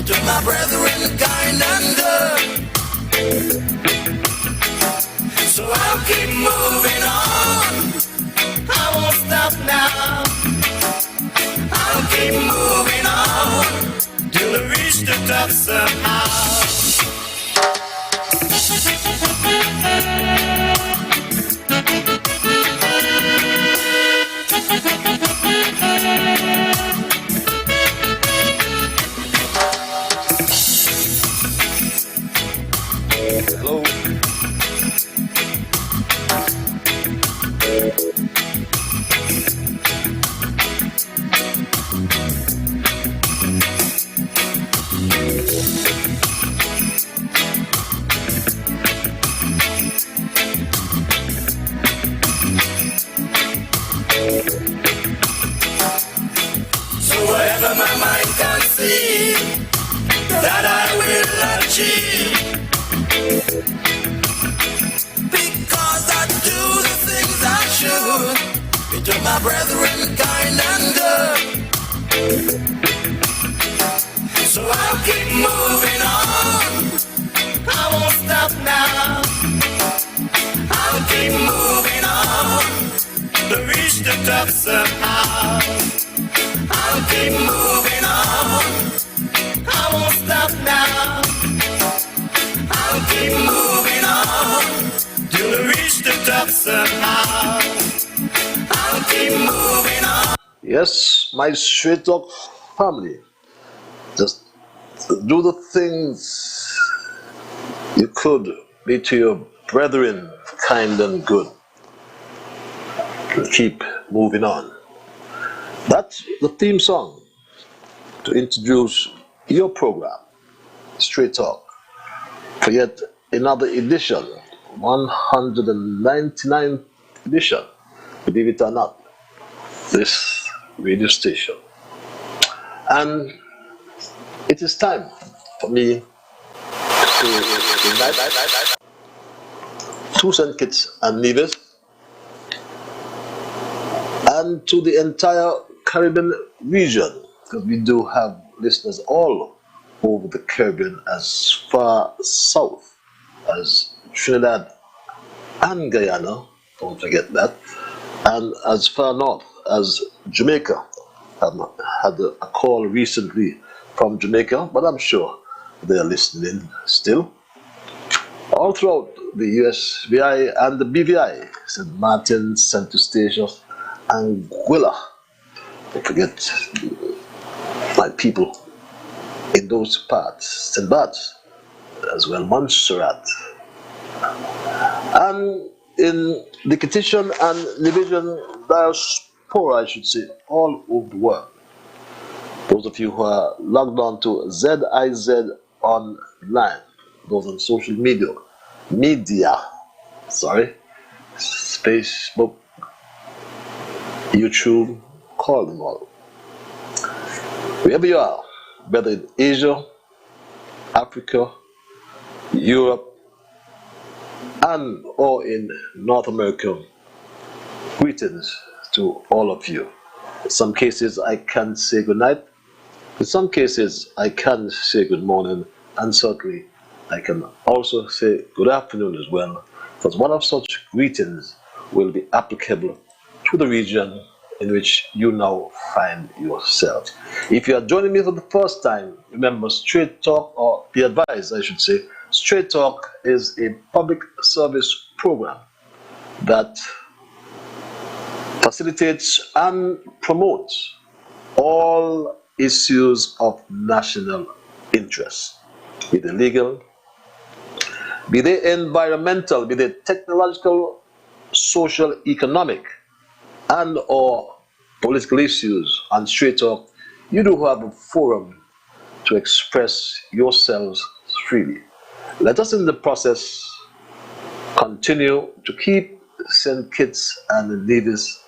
to my brethren, kind and good. So I'll keep moving on. I won't stop now. I'll keep moving on till I reach the top somehow. Hello. So whatever my mind can see, that I will achieve. Because I do the things I should, to my brethren, kind and good. So I'll keep moving on. I won't stop now. I'll keep moving on to reach the top somehow. I'll keep moving on. I won't stop now. I'll keep moving on till I reach the top somehow. I'll keep moving on. Yes, my Straight Talk family. Just do the things you could, be to your brethren kind and good. And keep moving on. That's the theme song to introduce your program, Straight Talk, for yet another edition, 199th edition, believe it or not, this radio station. And it is time for me to invite to St. Kitts and Nevis and to the entire Caribbean region, because we do have listeners all over the Caribbean, as far south as Trinidad and Guyana, don't forget that, and as far north as Jamaica. I've had a call recently from Jamaica, but I'm sure they're listening still. All throughout the USVI and the BVI, St. Martin, St. Eustatius, Anguilla. Don't forget my people in those parts, St. Bart's, as well Montserrat. And in the Kittitian and Liburd diaspora, I should say, all over the world. Those of you who are logged on to ZIZ online, those on social media, Facebook, YouTube, call them all. Wherever you are, whether in Asia, Africa, Europe, and or in North America, greetings to all of you. In some cases I can say good night, in some cases I can say good morning, and certainly I can also say good afternoon as well, because one of such greetings will be applicable to the region in which you now find yourself. If you are joining me for the first time, remember Straight Talk, or be advised I should say, Straight Talk is a public service program that facilitates and promotes all issues of national interest, be they legal, be they environmental, be they technological, social, economic, and or political issues. On Straight Talk, you do have a forum to express yourselves freely. Let us in the process continue to keep St. Kitts and Nevis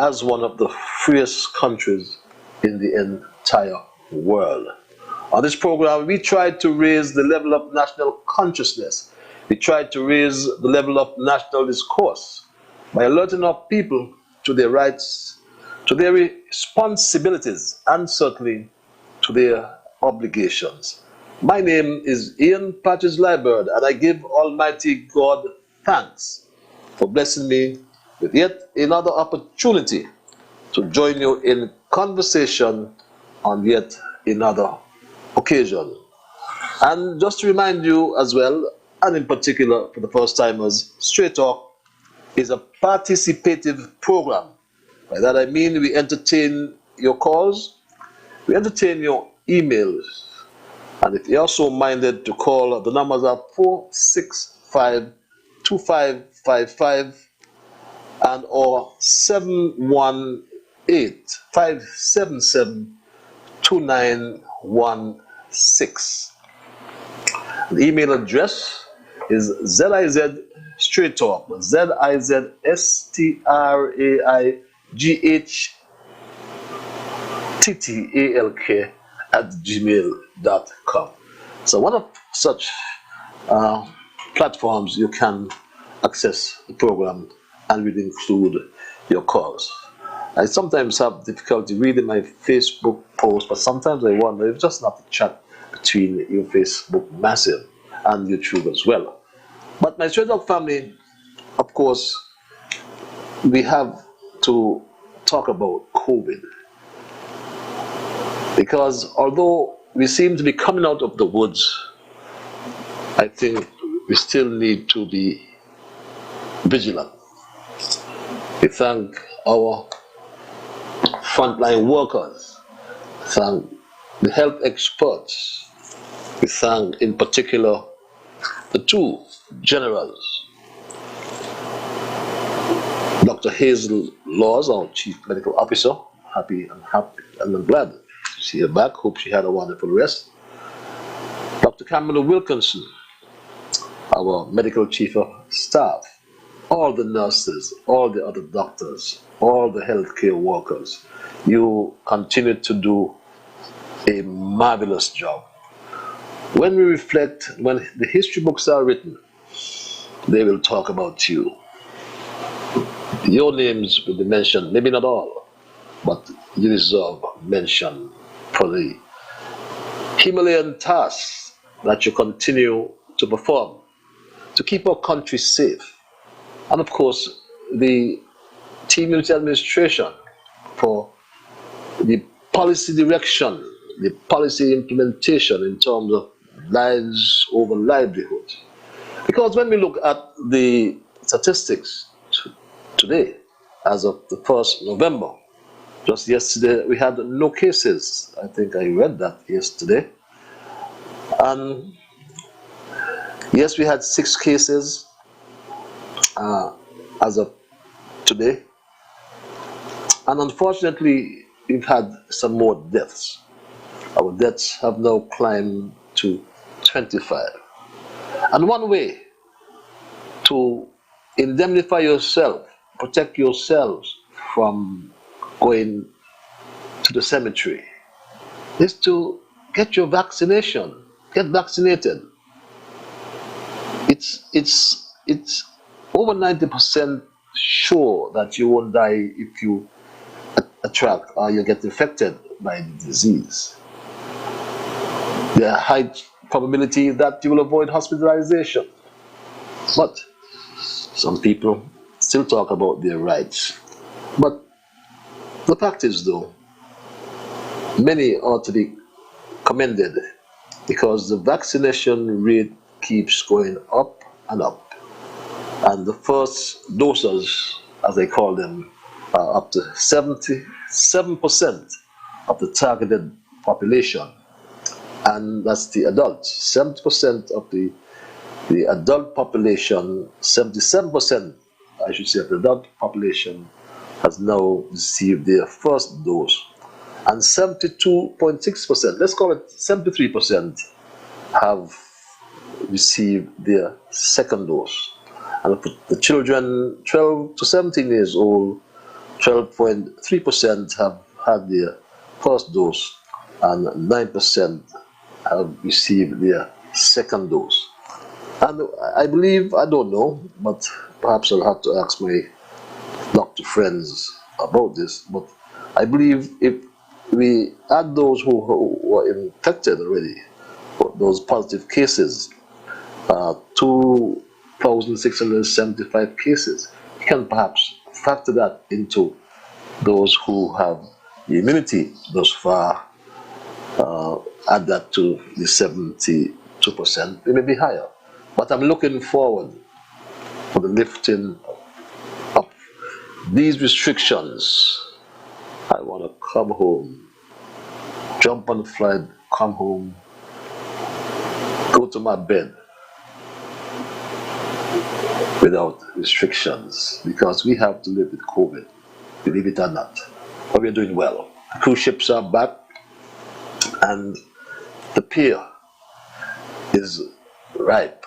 as one of the freest countries in the entire world. On this program, we tried to raise the level of national consciousness. We tried to raise the level of national discourse by alerting our people to their rights, to their responsibilities, and certainly to their obligations. My name is Ian Patches Liburd, and I give Almighty God thanks for blessing me with yet another opportunity to join you in conversation on yet another occasion. And just to remind you as well, and in particular for the first timers, Straight Talk is a participative program. By that I mean we entertain your calls, we entertain your emails, and if you're so minded to call, the numbers are 465-2555 and or 718-577-2916. The email address is zizstraightalk, zizstraightalk @gmail.com. So one of such platforms you can access the program and will include your calls. I sometimes have difficulty reading my Facebook posts, but sometimes I wonder if it's just not the chat between your Facebook massive and YouTube as well. But my Straight Talk family, of course, we have to talk about COVID. Because although we seem to be coming out of the woods, I think we still need to be vigilant. We thank our frontline workers, thank the health experts, we thank in particular the two generals, Dr. Hazel Laws, our Chief Medical Officer, happy and I'm glad to see her back, hope she had a wonderful rest. Dr. Kamala Wilkinson, our Medical Chief of Staff, all the nurses, all the other doctors, all the healthcare workers, you continue to do a marvelous job. When we reflect, when the history books are written, they will talk about you. Your names will be mentioned, maybe not all, but you deserve mention for the Himalayan tasks that you continue to perform to keep our country safe. And of course, the team unit administration for the policy direction, the policy implementation in terms of lives over livelihood. Because when we look at the statistics today, as of the 1st November, just yesterday we had no cases. I think I read that yesterday. And yes, we had 6 cases as of today. And unfortunately, we've had some more deaths. Our deaths have now climbed to 25. And one way to indemnify yourself, protect yourselves from going to the cemetery is to get your vaccination, get vaccinated. It's over 90% sure that you won't die if you attract or you get infected by the disease. There's a high probability that you will avoid hospitalization. But some people still talk about their rights. But the fact is, though, many ought to be commended because the vaccination rate keeps going up and up. And the first doses, as they call them, are up to 77% of the targeted population. And that's the adults. 70% of the adult population, 77%, I should say, of the adult population has now received their first dose. And 72.6%, let's call it 73%, have received their second dose. And for the children 12 to 17 years old, 12.3% have had their first dose, and 9% have received their second dose. And I believe, I don't know, but perhaps I'll have to ask my doctor friends about this, but I believe if we add those who were infected already, those positive cases, 2,675 cases, you can perhaps factor that into those who have the immunity thus far, add that to the 72%, it may be higher. But I'm looking forward for the lifting of these restrictions. I want to come home, jump on the flight, come home, go to my bed without restrictions, because we have to live with COVID, believe it or not. But we're doing well. Cruise ships are back, and the pear is ripe.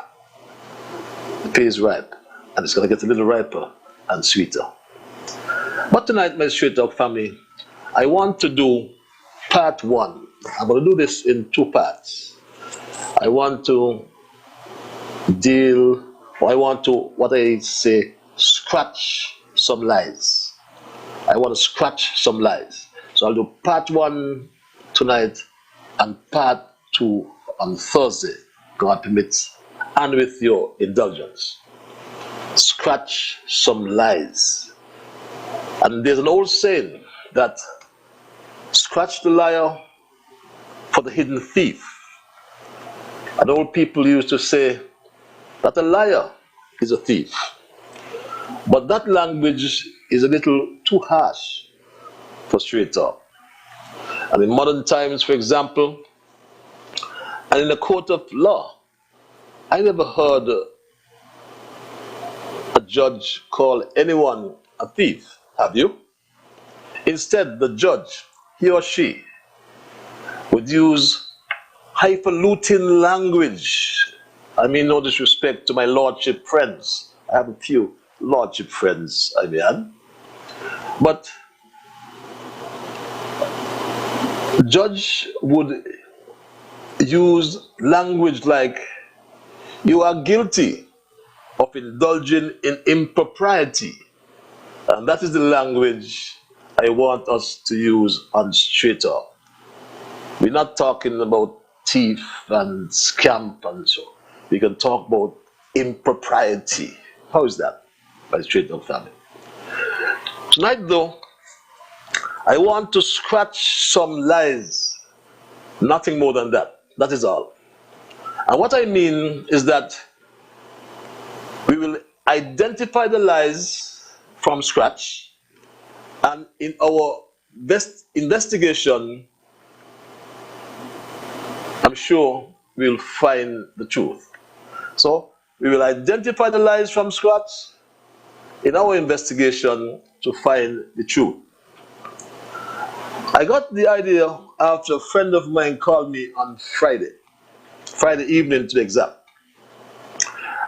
The pear is ripe, and it's going to get a little riper and sweeter. But tonight, my Straight Talk family, I want to do part one. I'm going to do this in two parts. I want to what I say, scratch some lies. I want to scratch some lies. So I'll do part one tonight and part two on Thursday, God permits, and with your indulgence. Scratch some lies. And there's an old saying that scratch the liar for the hidden thief. And old people used to say that a liar is a thief. But that language is a little too harsh for Straight Talk. And in modern times, for example, and in a court of law, I never heard a judge call anyone a thief. Have you? Instead, the judge, he or she, would use highfalutin language. I mean, no disrespect to my lordship friends. I have a few lordship friends, I mean. But the judge would use language like, you are guilty of indulging in impropriety. And that is the language I want us to use on Straight Talk. We're not talking about thief and scamp and so. We can talk about impropriety. How is that, by Straight Talk family? Tonight, though, I want to scratch some lies. Nothing more than that. That is all. And what I mean is that we will identify the lies from scratch, and in our best investigation, I'm sure we'll find the truth. So we will identify the lies from scratch in our investigation to find the truth. I got the idea after a friend of mine called me on Friday evening to be exact,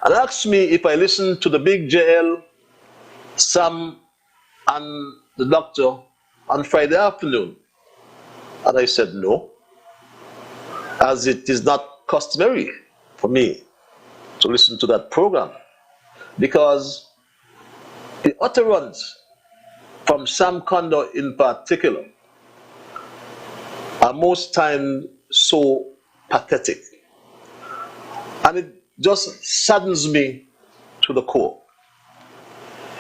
and asked me if I listened to the big JL, Sam, and the doctor on Friday afternoon. And I said no, as it is not customary for me to listen to that program, because the utterance from Sam Condor in particular are most times so pathetic, and it just saddens me to the core.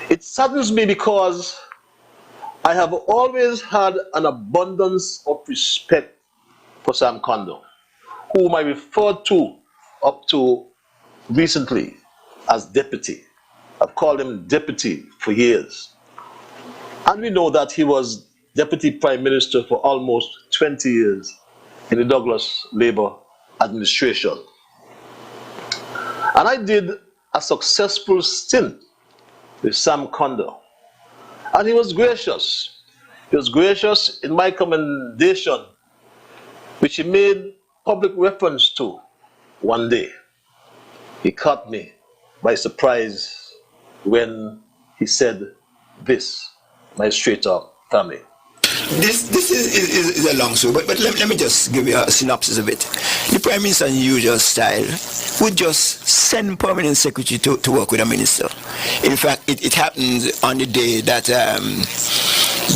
It saddens me because I have always had an abundance of respect for Sam Condor, whom I referred to up to recently as deputy. I've called him deputy for years. And we know that he was deputy prime minister for almost 20 years in the Douglas Labour administration. And I did a successful stint with Sam Condor. And he was gracious. He was gracious in my commendation, which he made public reference to one day. He caught me by surprise when he said this, my Straight Talk family. This is a long story, but let me just give you a synopsis of it. The Prime Minister, in usual style, would just send permanent secretary to work with a minister. In fact, it happened on the day that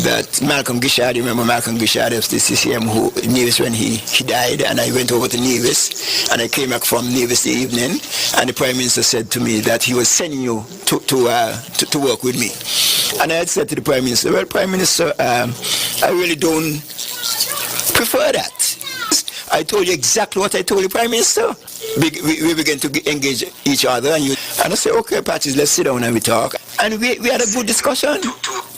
that Malcolm Gishard, you remember Malcolm Gishard of the CCM who Nevis when he died, and I went over to Nevis, and I came back from Nevis the evening, and the Prime Minister said to me that he was sending you to work with me. And I had said to the Prime Minister, well, Prime Minister, I really don't prefer that. I told you exactly what I told the Prime Minister. We began to engage each other, and I said, okay, Patrice, let's sit down and we talk. And we had a good discussion.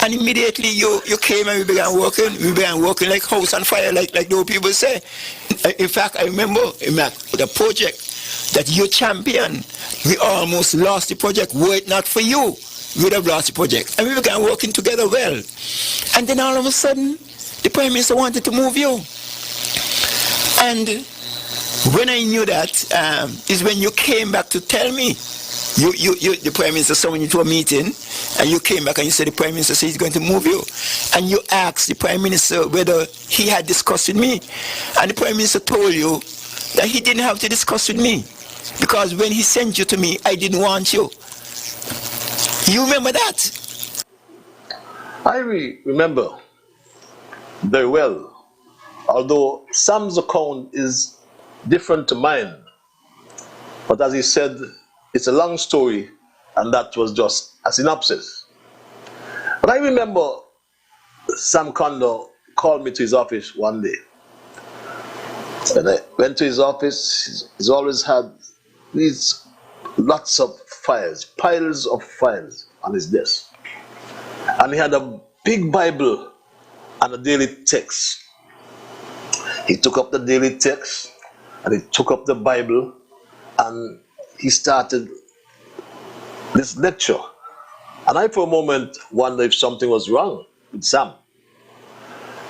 And immediately you came and we began working. We began working like house on fire, like the old people say. In fact, I remember the project that you championed. We almost lost the project. Were it not for you, we would have lost the project. And we began working together well. And then all of a sudden, the Prime Minister wanted to move you. And when I knew that, is when you came back to tell me. The Prime Minister summoned you to a meeting, and you came back and you said the Prime Minister said he's going to move you. And you asked the Prime Minister whether he had discussed with me. And the Prime Minister told you that he didn't have to discuss with me, because when he sent you to me, I didn't want you. You remember that? I remember very well, although Sam's account is different to mine. But as he said, it's a long story, and that was just a synopsis. But I remember Sam Condor called me to his office one day. And I went to his office. He's always had these lots of files, piles of files on his desk. And he had a big Bible and a daily text. He took up the daily text, and he took up the Bible, and he started this lecture. And I, for a moment, wondered if something was wrong with Sam.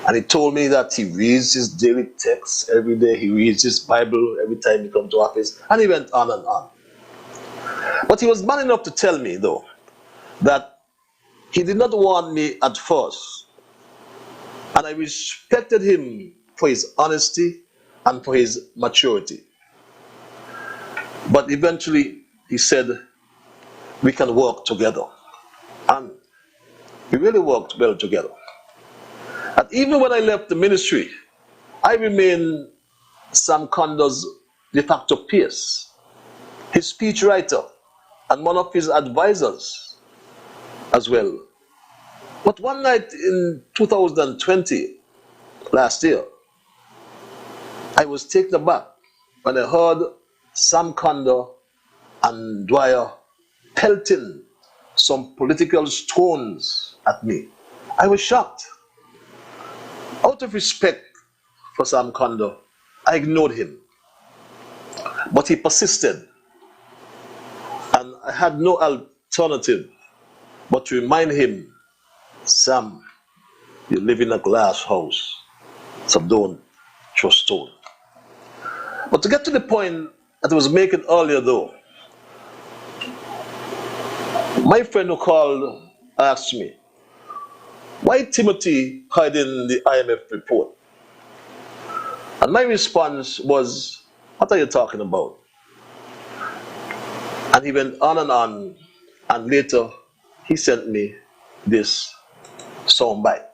And he told me that he reads his daily text every day. He reads his Bible every time he comes to office. And he went on and on. But he was man enough to tell me, though, that he did not want me at first. And I respected him for his honesty and for his maturity. But eventually, he said, we can work together. And we really worked well together. And even when I left the ministry, I remained Sam Condor's de facto peers, his speechwriter, and one of his advisors as well. But one night in 2020, last year, I was taken aback when I heard Sam Condor and Dwyer pelting some political stones at me. I was shocked. Out of respect for Sam Condor, I ignored him. But he persisted. And I had no alternative but to remind him, Sam, you live in a glass house, so don't throw stone. But to get to the point that I was making earlier, though, my friend who called asked me, why Timothy hiding the IMF report? And my response was, what are you talking about? And he went on, and later he sent me this soundbite.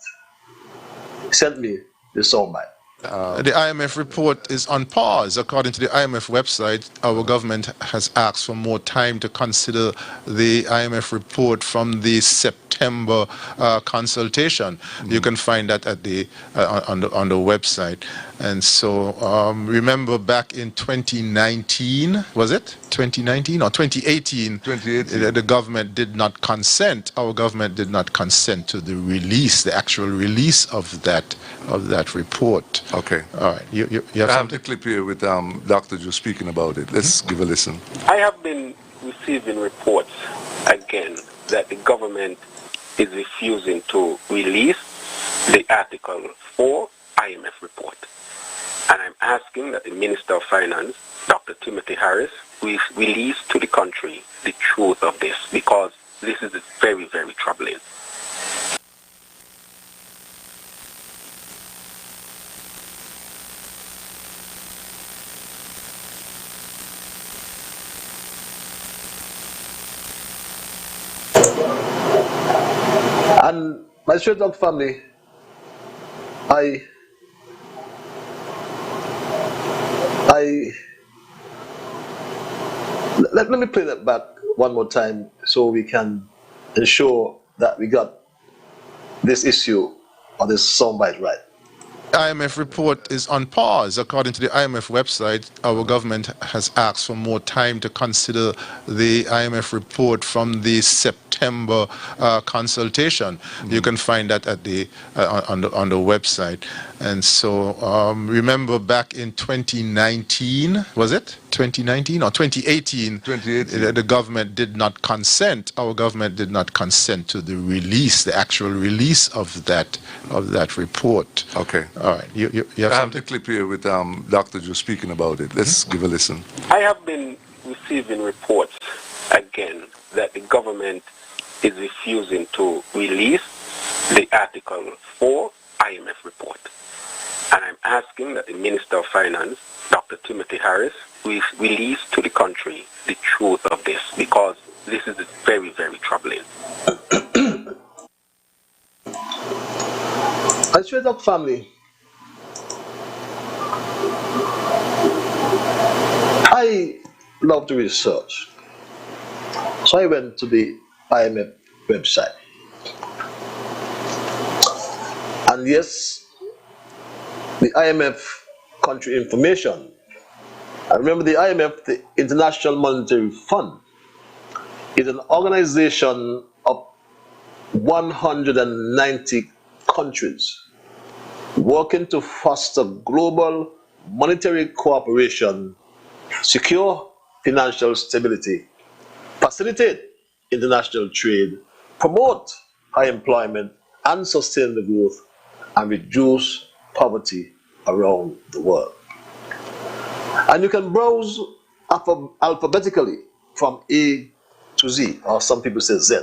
He sent me this soundbite. The IMF report is on pause. According to the IMF website, our government has asked for more time to consider the IMF report from the September consultation. You can find that at the on the website. And so remember back in 2019, was it 2019 or 2018? 2018. The government did not consent. Our government did not consent to the release, the actual release of that report. Okay. All right. You have I have something? the clip here with Dr. Joe speaking about it. Let's give a listen. I have been receiving reports again that the government is refusing to release the Article 4 IMF report. And I'm asking that the Minister of Finance, Dr. Timothy Harris, will release to the country the truth of this, because this is very, very troubling. And my straight up family, let me play that back one more time so we can ensure that we got this issue or this soundbite right. IMF report is on pause. According to the IMF website, our government has asked for more time to consider the IMF report from the September consultation. You can find that at the on the website. And so remember back in 2019, was it 2019 or 2018? 2018. The government did not consent. Our government did not consent to the release, the actual release of that report. Okay. All right. You have I have something? the clip here with Dr. Joe speaking about it. Let's give a listen. I have been receiving reports again that the government is refusing to release the Article 4 IMF report. And I'm asking that the Minister of Finance, Dr. Timothy Harris, release to the country the truth of this, because this is very, very troubling. I straight up family. I love to research. So I went to the IMF website. And yes, the IMF country information. I remember the IMF, the International Monetary Fund, is an organization of 190 countries working to foster global monetary cooperation, secure financial stability, facilitate international trade, promote high employment and sustainable growth, and reduce poverty around the world. And you can browse alphabetically from A to Z, or some people say Z.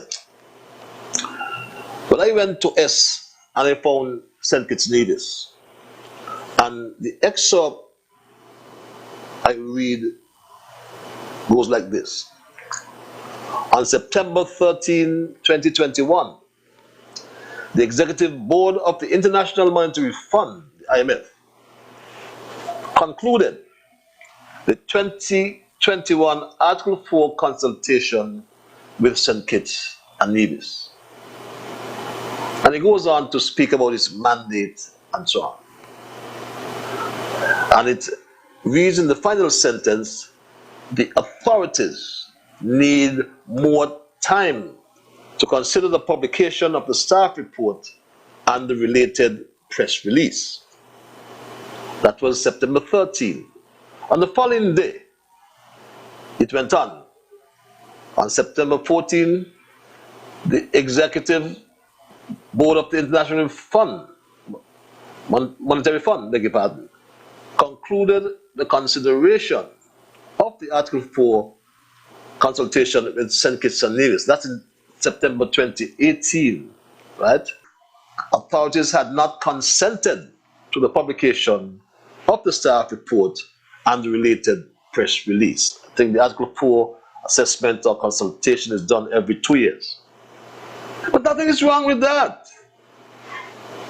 But I went to S and I found St. Kitts Nevis. And the excerpt I read goes like this. On September 13, 2021, the Executive Board of the International Monetary Fund, the IMF, concluded the 2021 Article 4 consultation with St. Kitts and Nevis. And he goes on to speak about his mandate and so on. And it reads in the final sentence, the authorities need more time to consider the publication of the staff report and the related press release. That was September 13. On the following day, it went on. On September 14, the Executive Board of the International Fund, Monetary Fund, beg your pardon, concluded the consideration of the Article 4 consultation with St. Kitts and Nevis. That's in September 2018, right? Authorities had not consented to the publication of the staff report and the related press release. I think the Article 4 assessment or consultation is done every 2 years. But nothing is wrong with that.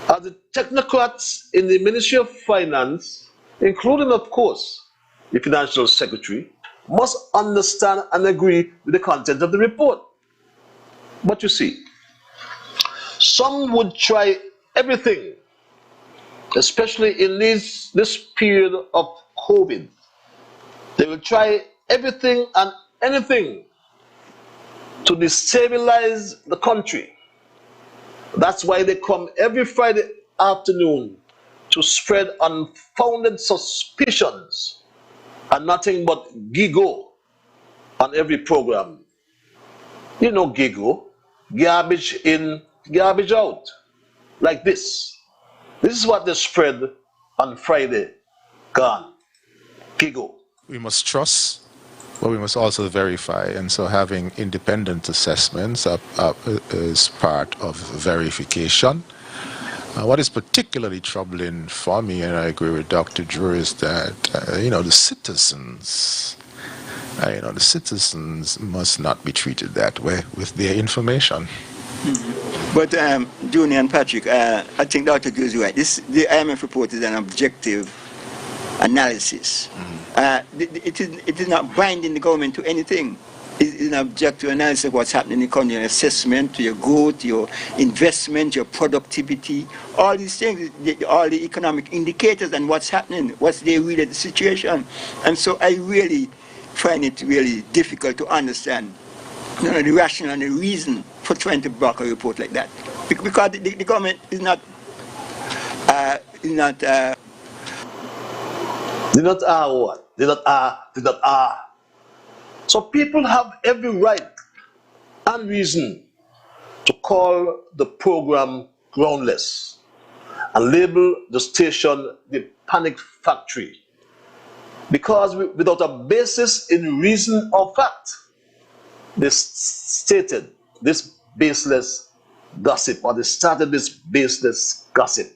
The technocrats in the Ministry of Finance, including, of course, the Financial Secretary, must understand and agree with the content of the report. But you see, some would try everything, especially in this period of COVID. They will try everything and anything to destabilize the country. That's why they come every Friday afternoon to spread unfounded suspicions and nothing but giggle on every program. You know giggle, garbage in, garbage out, like this. This is what they spread on Friday. Gone. Giggle. We must trust, but we must also verify. And so having independent assessments is part of verification. What is particularly troubling for me, and I agree with Dr. Drew, is that, the citizens, the citizens must not be treated that way with their information. But Junior and Patrick, I think Dr. Joe is right. The IMF report is an objective analysis. It is not binding the government to anything. It's an objective analysis of what's happening in the country, an assessment to your growth, your investment, your productivity, all these things, all the economic indicators and what's happening, what's the real situation. And so I really find it really difficult to understand the rationale and the reason for trying to block a report like that. Because the government is not Did not what? Did not. So people have every right and reason to call the program groundless and label the station the panic factory. Because without a basis in reason or fact, they stated this baseless gossip, or they started this baseless gossip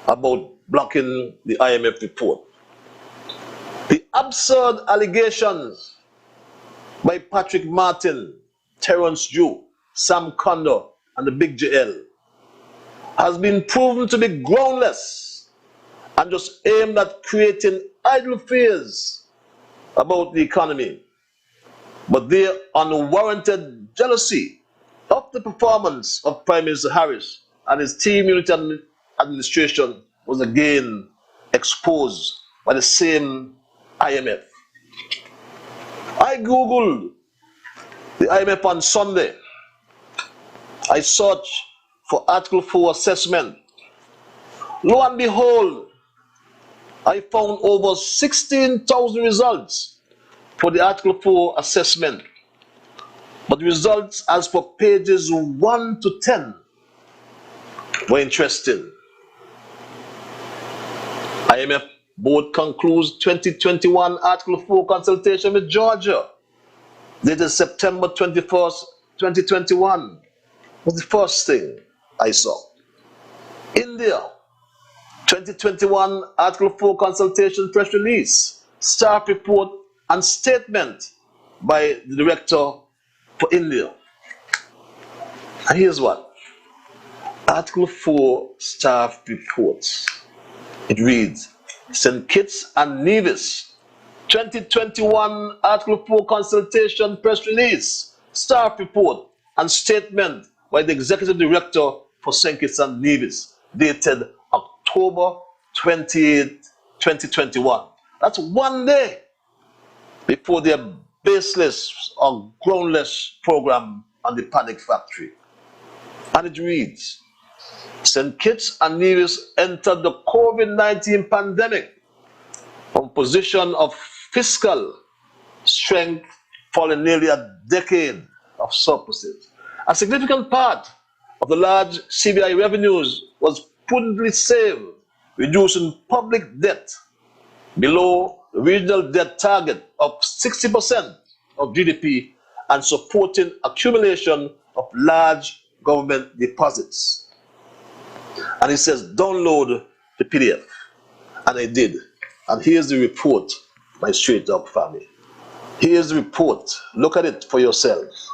about blocking the IMF report. The absurd allegations by Patrick Martin, Terence Jew, Sam Condor, and the Big JL has been proven to be groundless and just aimed at creating idle fears about the economy. But their unwarranted jealousy of the performance of Prime Minister Harris and his team unit administration was again exposed by the same IMF. I googled the IMF on Sunday. I searched for Article 4 assessment. Lo and behold, I found over 16,000 results for the Article 4 assessment. But the results as for pages 1 to 10 were interesting. IMF board concludes 2021 Article 4 consultation with Georgia. Dated September 21st, 2021 was the first thing I saw. India, 2021 Article 4 consultation press release, staff report and statement by the director for India. And here's what. Article 4 staff reports. It reads, St. Kitts and Nevis, 2021 Article 4 consultation press release, staff report and statement by the executive director for St. Kitts and Nevis, dated October 28, 2021. That's one day before their baseless or groundless program on the panic factory. And it reads, St. Kitts and Nevis entered the COVID-19 pandemic from a position of fiscal strength following nearly a decade of surpluses. A significant part of the large CBI revenues was prudently saved, reducing public debt below the regional debt target of 60% of GDP and supporting accumulation of large government deposits. And it says, download the PDF. And I did. And here's the report by Straight Up Family. Here's the report. Look at it for yourselves.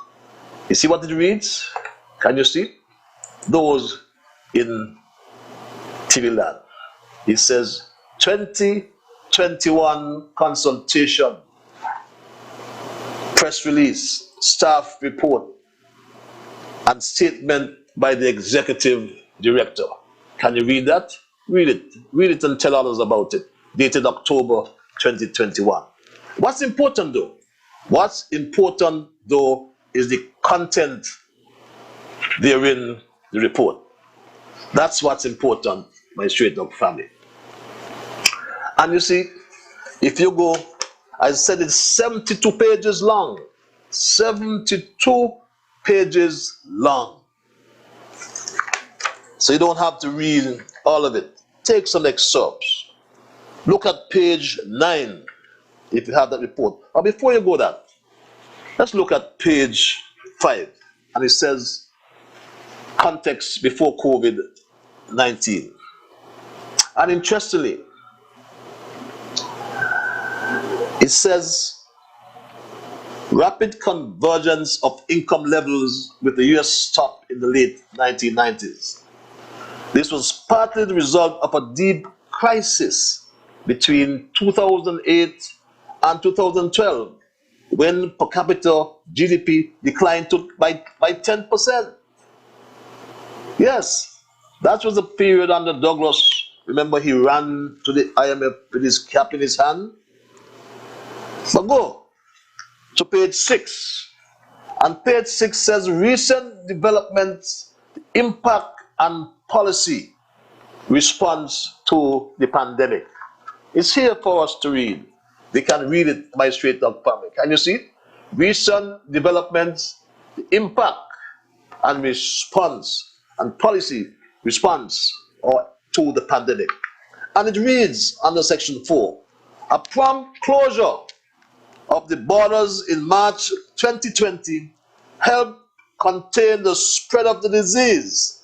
You see what it reads? Can you see? Those in TV land. It says 2021 consultation, press release, staff report, and statement by the executive director. Can you read that? Read it. Read it and tell others about it. Dated October 2021. What's important though? What's important though is the content therein the report. That's what's important, my Straight Up Family. And you see, if you go, I said it's 72 pages long. 72 pages long. So you don't have to read all of it. Take some excerpts. Look at page 9 if you have that report. But before you go there, let's look at page 5. And it says context before COVID-19. And interestingly, it says rapid convergence of income levels with the US top in the late 1990s. This was partly the result of a deep crisis between 2008 and 2012, when per capita GDP declined by 10%. Yes, that was the period under Douglas. Remember, he ran to the IMF with his cap in his hand. But go to page 6. And page 6 says recent developments, impact and policy response to the pandemic. It's here for us to read. They can read it by straight up public. Can you see it? Recent developments, the impact and response and policy response to the pandemic. And it reads under section 4, a prompt closure of the borders in March 2020 helped contain the spread of the disease,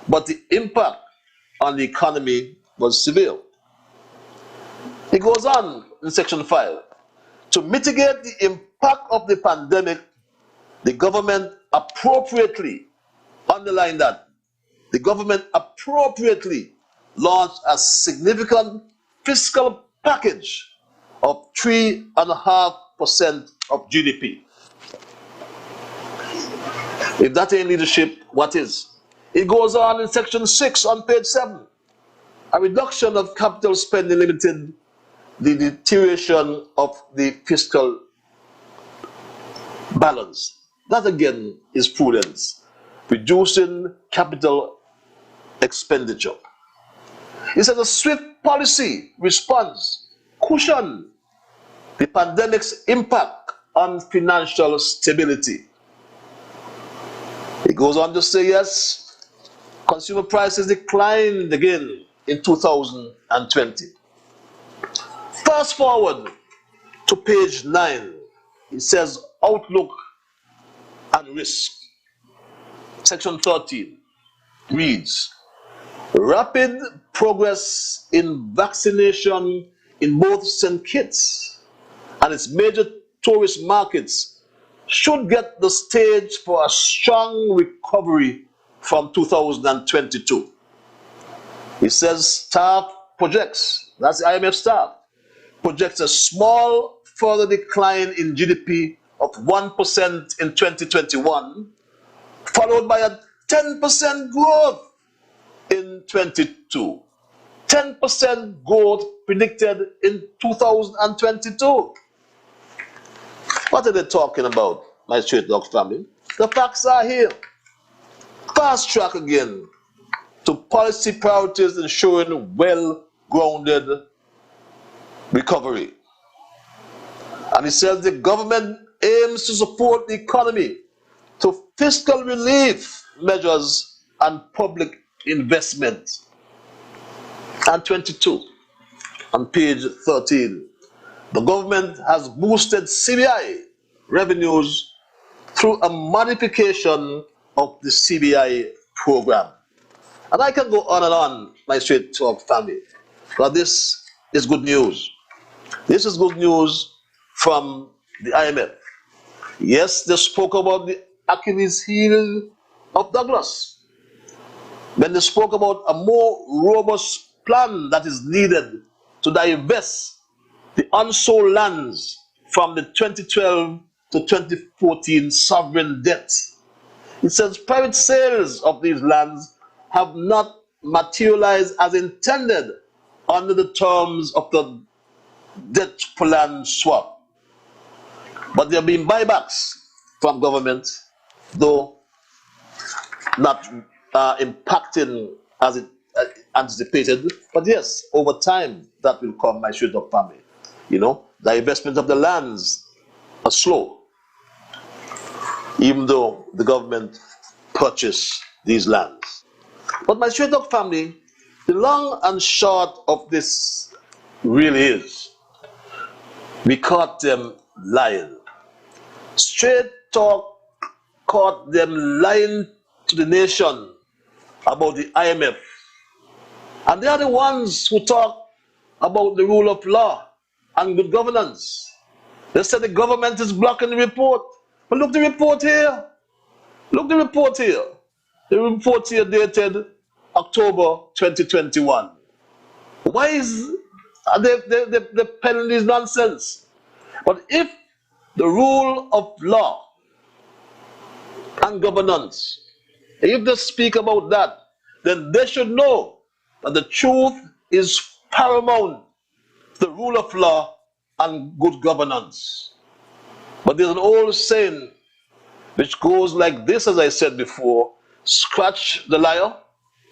but the impact on the economy was severe. It goes on in section 5. To mitigate the impact of the pandemic, the government appropriately, underline that, the government appropriately launched a significant fiscal package of 3.5% of GDP. If that ain't leadership, what is? It goes on in section 6 on page 7. A reduction of capital spending limited the deterioration of the fiscal balance. That again is prudence, reducing capital expenditure. It says a swift policy response cushioned the pandemic's impact on financial stability. It goes on to say, yes, consumer prices declined again in 2020. Fast forward to page 9. It says outlook and risk. Section 13 reads, rapid progress in vaccination in both St. Kitts and its major tourist markets should get the stage for a strong recovery from 2022. It says staff projects, that's the IMF staff, projects a small further decline in GDP of 1% in 2021, followed by a 10% growth in 22. 10% growth predicted in 2022. What are they talking about, my straight dog family? The facts are here. Fast track again to policy priorities ensuring well-grounded recovery. And it says the government aims to support the economy to fiscal relief measures and public investment. And 22, on page 13, the government has boosted CBI revenues through a modification of the CBI program. And I can go on and on, my straight talk family, but this is good news. This is good news from the IMF. Yes, they spoke about the Achilles heel of Douglas. When they spoke about a more robust plan that is needed to divest the unsold lands from the 2012 to 2014 sovereign debt. It says private sales of these lands have not materialized as intended under the terms of the debt for land swap. But there have been buybacks from government, though not impacting as it anticipated. But yes, over time that will come, my straight up family. You know, the investment of the lands are slow, even though the government purchased these lands. But my straight up family, the long and short of this really is, we caught them lying. Straight talk caught them lying to the nation about the IMF. And they are the ones who talk about the rule of law and good governance. They said the government is blocking the report. But look the report here. Look the report here. The report here dated October 2021. Why is they penning this nonsense? But if the rule of law and governance, if they speak about that, then they should know that the truth is paramount, the rule of law and good governance. But there's an old saying which goes like this, as I said before: scratch the liar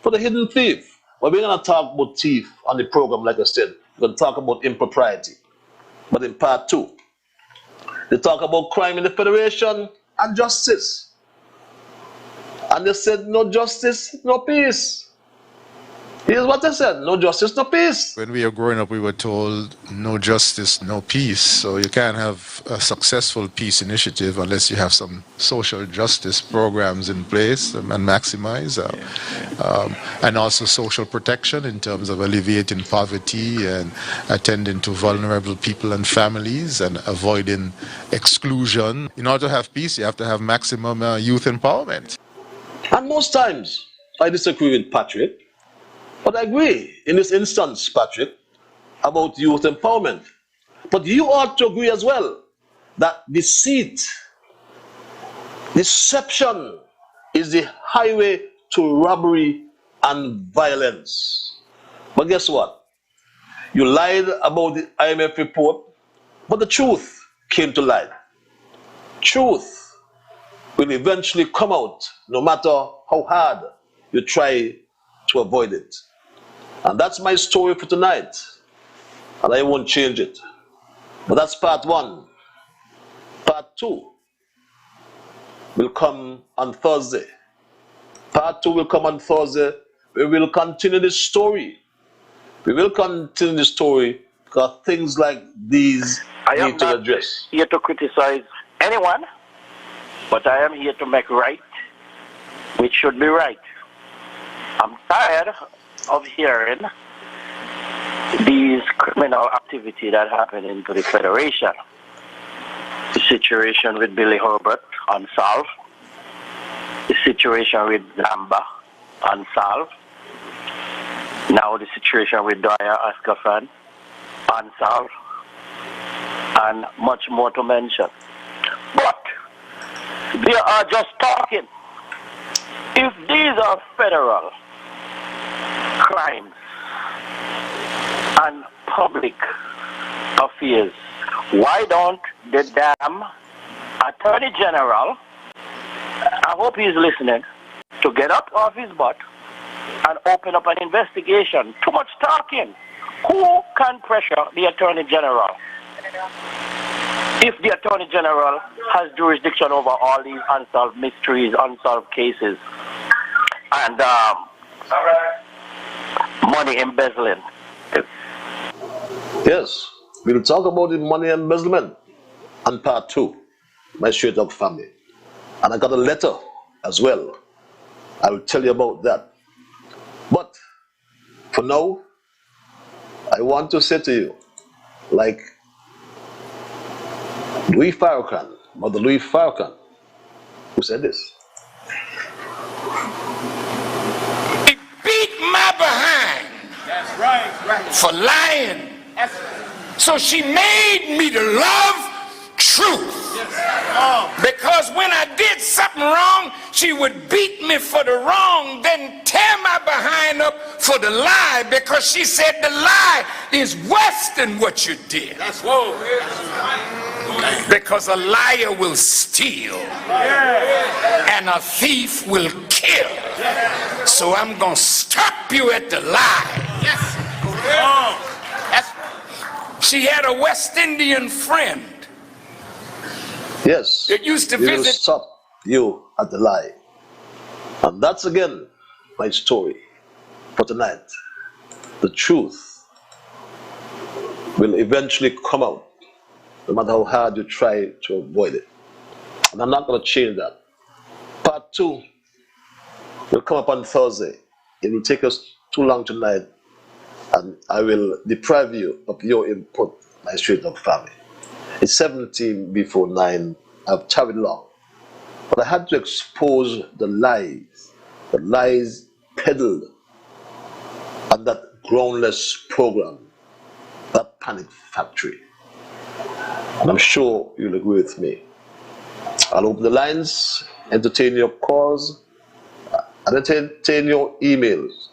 for the hidden thief. But we're going to talk about thief on the program, like I said. We're going to talk about impropriety. But in part 2, they talk about crime in the Federation and justice. And they said, no justice, no peace. Here's what they said: no justice, no peace. When we were growing up, we were told no justice, no peace. So you can't have a successful peace initiative unless you have some social justice programs in place and maximize. And also social protection in terms of alleviating poverty and attending to vulnerable people and families and avoiding exclusion. In order to have peace, you have to have maximum youth empowerment. And most times, I disagree with Patrick. But I agree in this instance, Patrick, about youth empowerment. But you ought to agree as well that deceit, deception is the highway to robbery and violence. But guess what? You lied about the IMF report, but the truth came to light. Truth will eventually come out, no matter how hard you try to avoid it. And that's my story for tonight, and I won't change it. But that's part 1. Part 2 will come on Thursday. Part 2 will come on Thursday. We will continue this story. We will continue the story because things like these need to address. I am not here to criticize anyone, but I am here to make right, which should be right. I'm tired of hearing these criminal activity that happen into the Federation. The situation with Billy Herbert, unsolved. The situation with Lamba, unsolved. Now the situation with Dwyer Ascafan, unsolved. And much more to mention. But they are just talking. If these are federal crimes and public affairs, why don't the damn Attorney General, I hope he's listening, to get up off his butt and open up an investigation? Too much talking. Who can pressure the Attorney General? If the Attorney General has jurisdiction over all these unsolved mysteries, unsolved cases, and money embezzling. Yes, we'll talk about the money embezzlement on part 2, my straight up family. And I got a letter as well. I will tell you about that. But for now, I want to say to you, like Louis Farrakhan, Mother Louis Farrakhan, who said this. It beat my behind. That's right. For lying. So she made me to love truth. Because when I did something wrong, she would beat me for the wrong, then tear my behind up for the lie, because she said the lie is worse than what you did. That's whoa. Because a liar will steal and a thief will kill. So I'm going to stop you at the lie. She had a West Indian friend. Yes, that used to we will visit. stop you at the lie. And that's again my story for tonight. The truth will eventually come out, no matter how hard you try to avoid it. And I'm not going to change that. Part 2 will come up on Thursday. It will take us too long tonight, and I will deprive you of your input, my straight up family. It's 17 before 9. I've tarried long. But I had to expose the lies peddled on that groundless program, that panic factory. And I'm sure you'll agree with me. I'll open the lines, entertain your calls, and entertain your emails.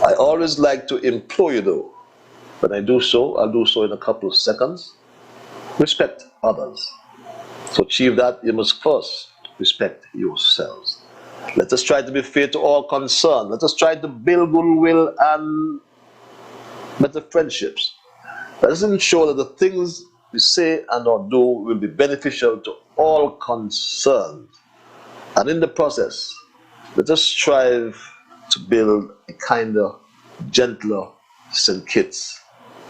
I always like to implore you though, when I do so, I'll do so in a couple of seconds. Respect others. To achieve that, you must first respect yourselves. Let us try to be fair to all concerned. Let us try to build goodwill and better friendships. Let us ensure that the things we say and or do will be beneficial to all concerned. And in the process, let us strive to build a kinder, gentler St. Kitts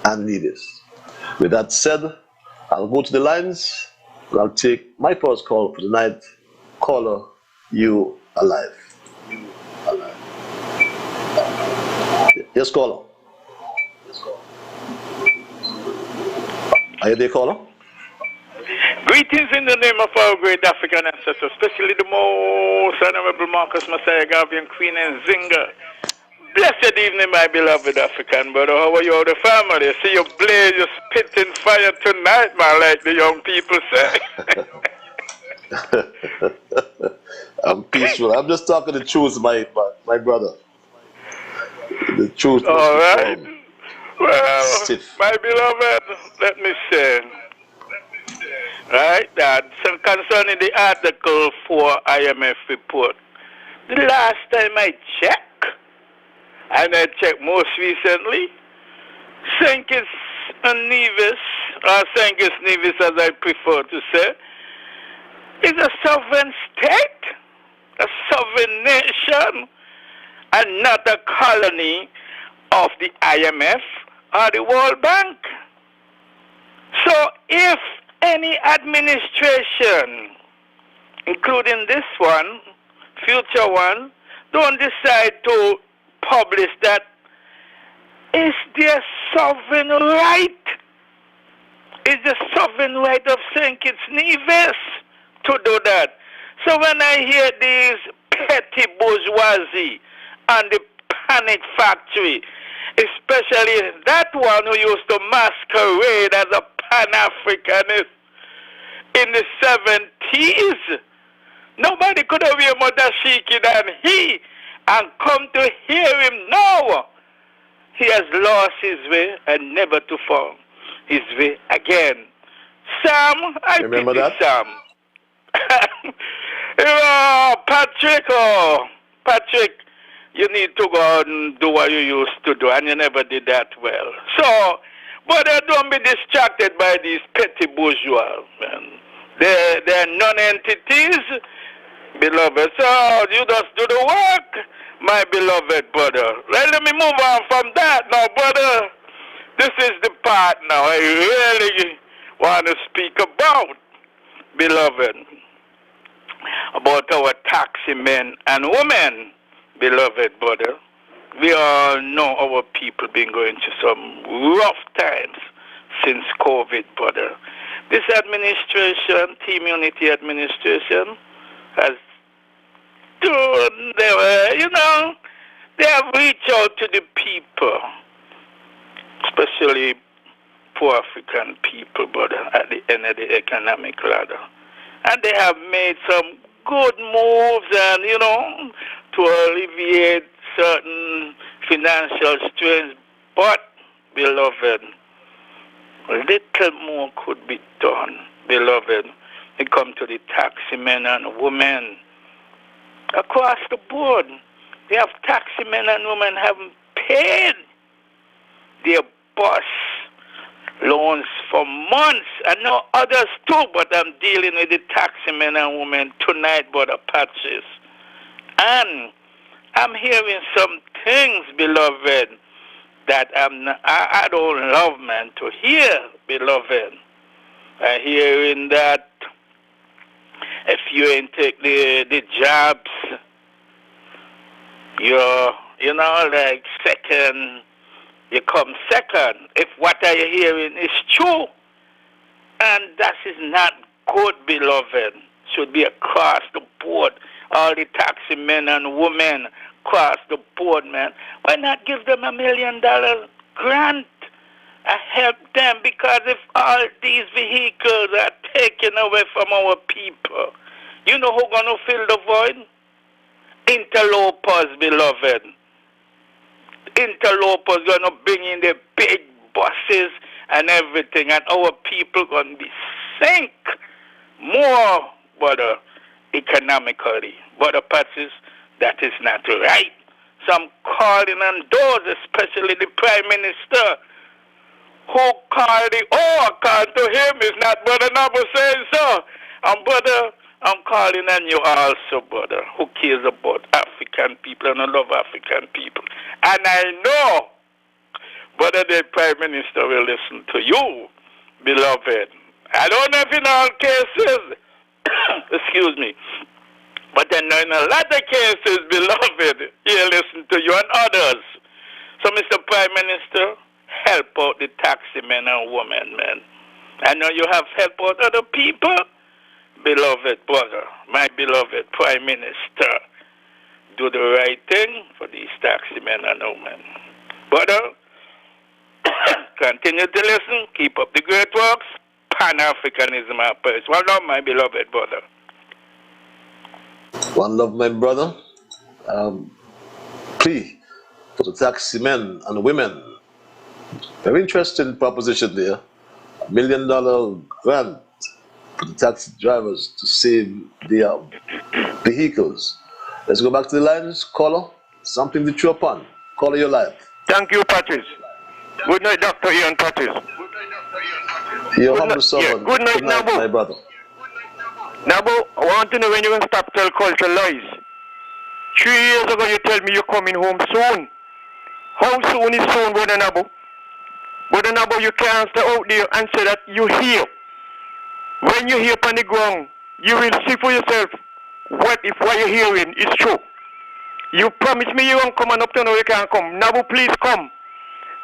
and Nevis. With that said, I'll go to the lines and I'll take my first call for tonight. Caller, you alive. Yes, caller. Are you there, caller? Greetings in the name of our great African ancestors, especially the most honorable Marcus Messiah Garvey Queen and Zinga. Blessed evening, my beloved African brother. How are you, all the family? See you blaze, you spitting fire tonight, man, like the young people say. I'm peaceful. I'm just talking the truth, my brother. The truth. All right. Well, stiff. my beloved, let me say, right, that concerning the article for IMF report, the last time I checked, and I checked most recently, St. Kitts and Nevis, or St. Kitts Nevis as I prefer to say, is a sovereign state, a sovereign nation, and not a colony of the IMF or the World Bank. So if any administration, including this one, future one, don't decide to publish that, it's their sovereign right. It's the sovereign right of St. Kitts Nevis to do that. So when I hear these petty bourgeoisie and the panic factory, especially that one who used to masquerade as a Pan-Africanist in the 70s, nobody could have been more dashiki than he, and come to hear him now. He has lost his way and never to find his way again. Sam, I remember pity that? Sam. Patrick, you need to go and do what you used to do, and you never did that well. So, but don't be distracted by these petty bourgeois, man. They're non-entities, beloved. So, you just do the work, my beloved brother. Let me move on from that now, brother. This is the part now I really want to speak about, beloved, about our taxi men and women, beloved brother. We all know our people been going through some rough times since COVID, brother. This administration, Team Unity administration, has done, they have reached out to the people, especially poor African people, brother, at the end of the economic ladder. And they have made some good moves and, to alleviate certain financial strains. But, beloved, a little more could be done, beloved. It comes to the taxi men and women. Across the board, they have taxi men and women haven't paid their bus loans for months. I know others too, but I'm dealing with the taxi men and women tonight, brother Patches. And I'm hearing some things, beloved, that I don't love, man, to hear, beloved. I'm hearing that if you ain't take the jobs, you're, like second, you come second. If what are you hearing is true, And that is not good, beloved. Should be across the board. All the taxi men and women across the board, man. Why not give them $1 million grant? Help them, because if all these vehicles are taken away from our people, you know who's going to fill the void? Interlopers, beloved. Interlopers going to bring in the big buses and everything, and our people going to be sink more, brother, economically. Brother Patches, that is not right. So I'm calling on those, especially the Prime Minister, who called according to him, is not Brother Nabu saying so. And brother, I'm calling on you also, brother, who cares about African people and I love African people. And I know, brother, the Prime Minister will listen to you, beloved. I don't know if in all cases, excuse me, but then in a lot of cases, beloved, he'll listen to you and others. So, Mr. Prime Minister, help out the taxi men and women, man. I know you have helped out other people. Beloved brother, my beloved Prime Minister, do the right thing for these taxi men and women. Brother, continue to listen, keep up the great works. Pan-Africanism our purpose. Well done, my beloved brother. One love, my brother. Plea for the taxi men and women. Very interesting proposition there. $1 million grant for the taxi drivers to save their vehicles. Let's go back to the lines. Caller, something to chew upon. Caller, your life. Thank you, Patrice. Good night, Dr. Ian Patrice. Your humble servant. Yeah. Good night, Nabu. My brother. Nabu, I want to know when you're going to stop telling culture lies. 3 years ago, you tell me you're coming home soon. How soon is soon, Brother Nabu? Brother Nabu, you can't stay out there and say that you're here. When you're here on the ground, you will see for yourself what you're hearing is true. You promised me you won't come, and up to now you can't come. Nabu, please come.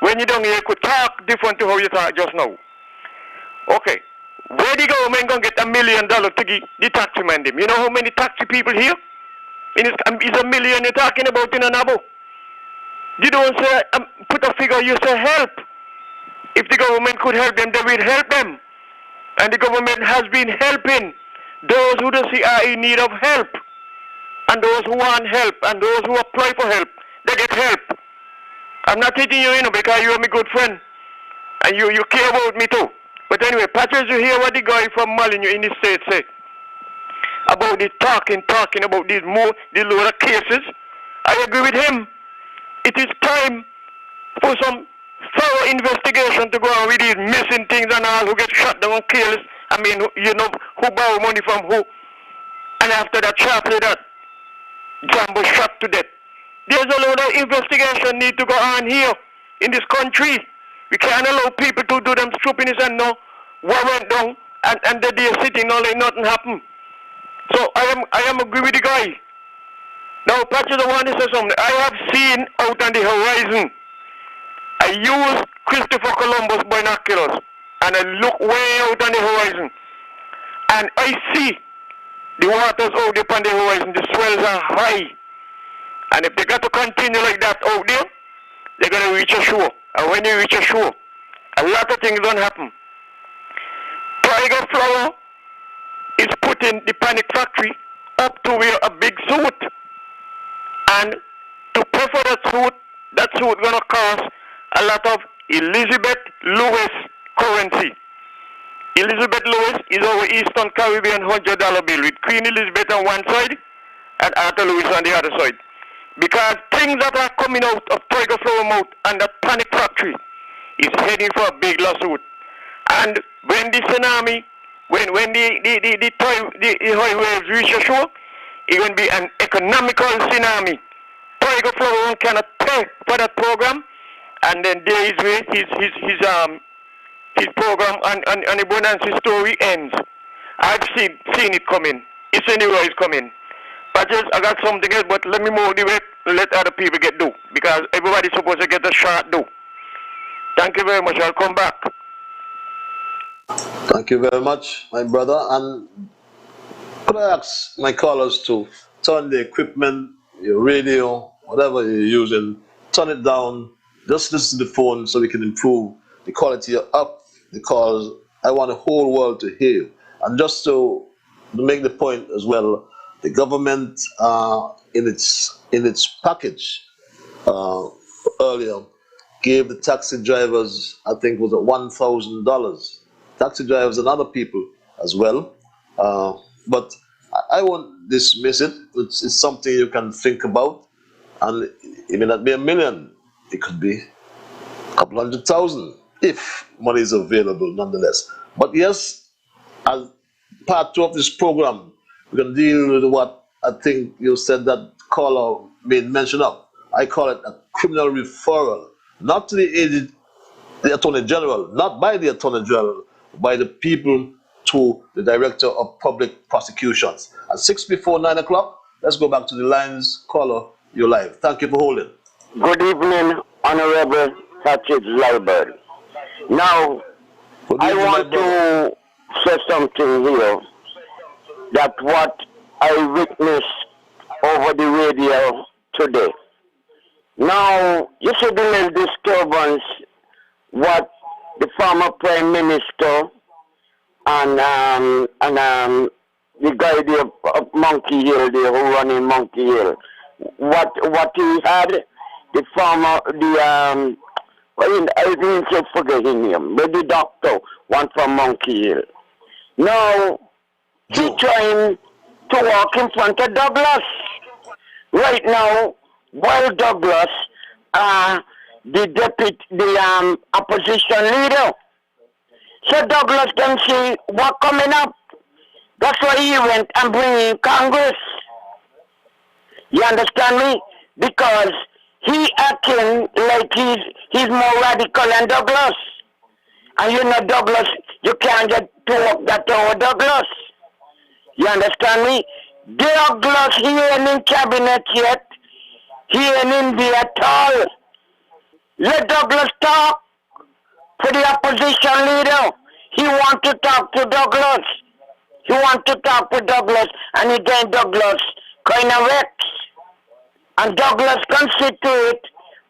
When you're down here, you could talk different to how you talk just now. Okay. Where the government going to get $1 million to give the taxi man them? You know how many taxi people here? It's $1 million you're talking about in a Nabu. You don't say, put a figure, you say help. If the government could help them, they will help them. And the government has been helping those who don't see are in need of help. And those who want help, and those who apply for help, they get help. I'm not hitting you, because you are my good friend. And you care about me too. But anyway, Patrice, you hear what the guy from Molyneux in the States say about the talking about these lower cases. I agree with him. It is time for some thorough investigation to go on with these missing things and all who get shot down, killed. I mean, who borrow money from who. And after that, sharply that, Jambo shot to death. There's a lot of investigation need to go on here in this country. We can't allow people to do them stupidness and know what went down and that they're sitting all like nothing happened. So I am agree with the guy. Now, Patrick, I want to say something. I have seen out on the horizon. I use Christopher Columbus binoculars and I look way out on the horizon. And I see the waters out there on the horizon. The swells are high. And if they got to continue like that out there, they're going to reach a shore. And when they reach a shore, a lot of things don't happen. Tiger Flower is putting the panic factory up to wear a big suit. And to pay for that suit going to cost a lot of Elizabeth Lewis currency. Elizabeth Lewis is our Eastern Caribbean $100 bill with Queen Elizabeth on one side and Arthur Lewis on the other side. Because things that are coming out of Tiger Flower mouth and that panic factory is heading for a big lawsuit. And when the tsunami, when the high waves reach the shore, it's going to be an economical tsunami. Tiger Flower cannot pay for that program, and then there is where his program and the Bonanza story ends. I've seen it coming. It's anywhere it's coming. But I got something else, but let me move the way, let other people get do. Because everybody's supposed to get a shot do. Thank you very much. I'll come back. Thank you very much, my brother. And could I ask my callers to turn the equipment, your radio, whatever you're using, turn it down, just listen to the phone so we can improve the quality up, because I want the whole world to hear you. And just to make the point as well, the government in its package earlier gave the taxi drivers, I think was it $1,000, taxi drivers and other people as well. But I won't dismiss it. It's something you can think about, and it may not be $1 million. It could be a couple 100,000 if money is available, nonetheless. But yes, as part two of this program, we can deal with what I think you said that caller made mention of. I call it a criminal referral, not to the Attorney General, not by the Attorney General, by the people to the Director of Public Prosecutions. At 6 before 9 o'clock, let's go back to the lines. Caller, you're live. Thank you for holding. Good evening, Honorable Patrick Liburd. Now, I want to say something here, that what I witnessed over the radio today. Now, you see the little disturbance, what the former Prime Minister and the guy there of Monkey Hill, there who run in Monkey Hill, what he had, the former, I didn't forget his name, but the doctor, one from Monkey Hill. Now, he trying to walk in front of Douglas. Right now, while Douglas, the opposition leader, so Douglas can see what coming up. That's why he went and bring in Congress. You understand me? Because he acting like he's more radical than Douglas. And you know Douglas, you can't get to walk that over Douglas. You understand me? Douglas, he ain't in cabinet yet. He ain't in there at all. Let Douglas talk for the opposition leader. He want to talk to Douglas. He want to talk to Douglas, and he getting Douglas kind of vexed. And Douglas can see to it.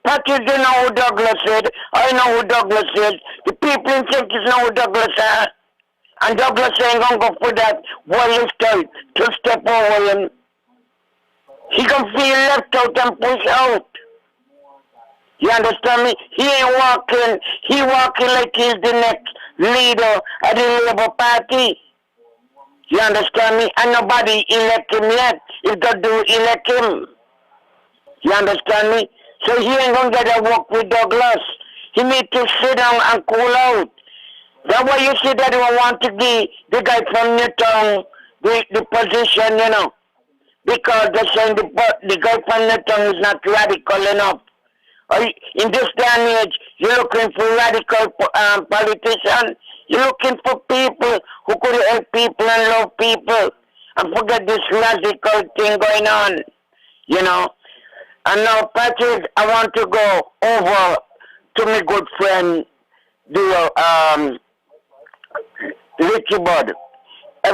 Patrick, you know who Douglas is. I know who Douglas is. The people in Texas know who Douglas is. And Douglas ain't gonna go for that warrior style to step over him. He can feel left out and push out. You understand me? He ain't walking. He walking like he's the next leader of the Labour Party. You understand me? And nobody elect him yet. If God do elect him. You understand me? So he ain't gonna get a walk with Douglas. He need to sit down and cool out. That's why you see that we want to give the guy from Newtown the position, you know. Because they're saying the guy from Newtown is not radical enough. In this day and age, you're looking for radical politicians. You're looking for people who could help people and love people. And forget this radical thing going on, you know. And now, Patrick, I want to go over to my good friend, the Liburd. I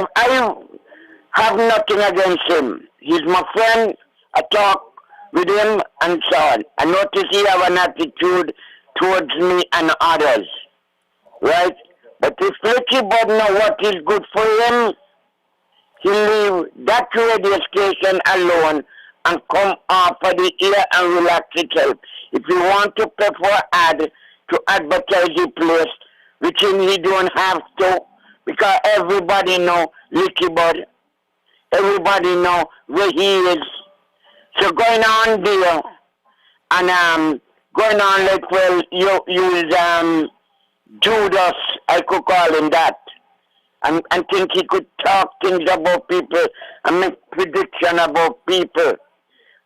have nothing against him. He's my friend. I talk with him and so on. I notice he have an attitude towards me and others, right? But if Liburd know what is good for him, he leave that radio station alone and come off of the air and relax itself. If you want to pay for ad to advertise the place, which he don't have to, because everybody know Liburd. Everybody know where he is. So going on there, and going on like, well, use Judas, I could call him that, and think he could talk things about people and make prediction about people.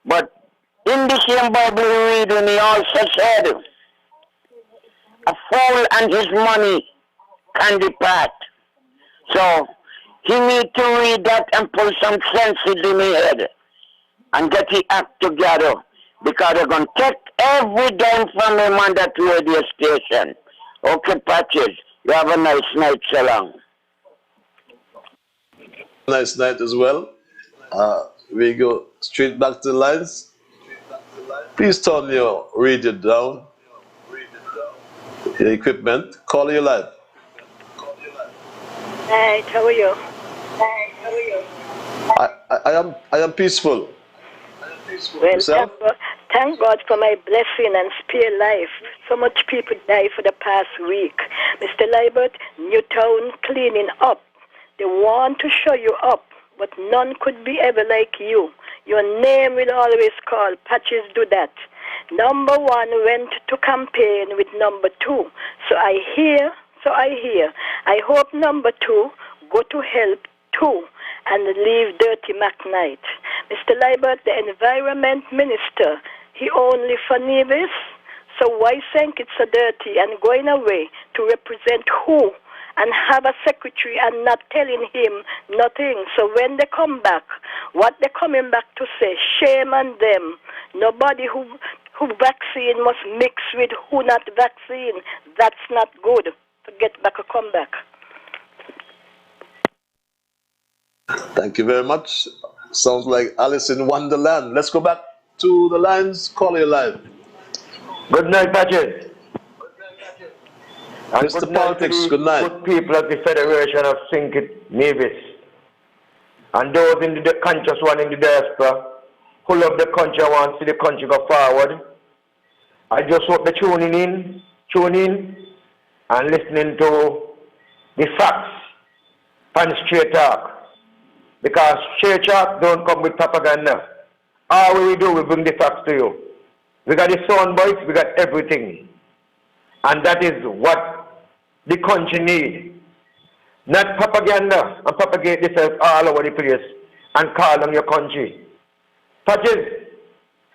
But in the same Bible reading, he also said, a fool and his money can depart. So he need to read that and put some sense in his head and get the act together, because they're going to take every dime from him on that radio station. Okay, Patrick, you have a nice night. So long. nice night as well. We go straight back to the lines. Please turn your radio down, your equipment. Call you live. Hi, how are you? I am peaceful. Well, thank God for my blessing and spare life. So much people die for the past week. Mr. Liburd, Newtown cleaning up. They want to show you up, but none could be ever like you. Your name will always call. Patches do that. Number 1 went to campaign with number 2. So I hear. I hope number 2 go to help too and leave dirty McKnight. Mr. Liburd, the environment minister, he only for Nevis. So why think it's so dirty and going away to represent who and have a secretary and not telling him nothing? So when they come back, what they're coming back to say, shame on them. Nobody who vaccine must mix with who not vaccine. That's not good. To get back or come back. Thank you very much. Sounds like Alice in Wonderland. Let's go back to the lines. Call you live. Good night, Patches. Mr. Politics, good night. Good people of the Federation of Nevis. And those in the conscious one in the diaspora who love the country and want to see the country go forward. I just hope they're tuning in and listening to the facts and straight talk. Because straight talk don't come with propaganda. All we do, we bring the facts to you. We got the sound bites, we got everything. And that is what the country needs. Not propaganda and propagate yourself all over the place and call on your country. Patches,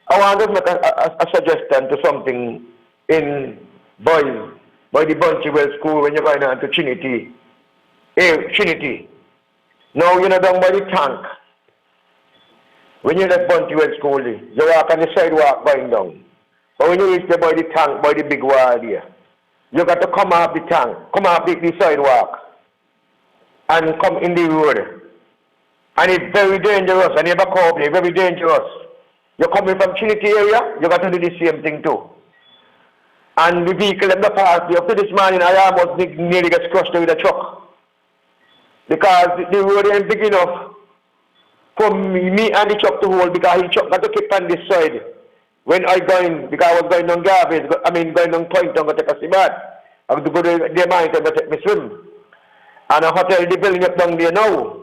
I want to make a suggestion to something in boys. By the Bunchy School when you're going on to Trinity. Trinity. Now you're not down by the tank. When you left Bunchy School, you walk on the sidewalk going down. But when you reach there by the tank, by the big wall there, you got to come off the tank, come off the sidewalk, and come in the road. And it's very dangerous, and you have a couple, it's very dangerous. You're coming from Trinity area, you got to do the same thing too. And the vehicle in the past, up to this morning, I almost nearly get crushed with a truck. Because the road ain't big enough for me and the truck to hold, because the truck got to keep on this side. When I because I was going down Garbage, going down Point, I'm going to take a bath. I have to go to the mountain to take me swim. And a hotel, the building up down there now.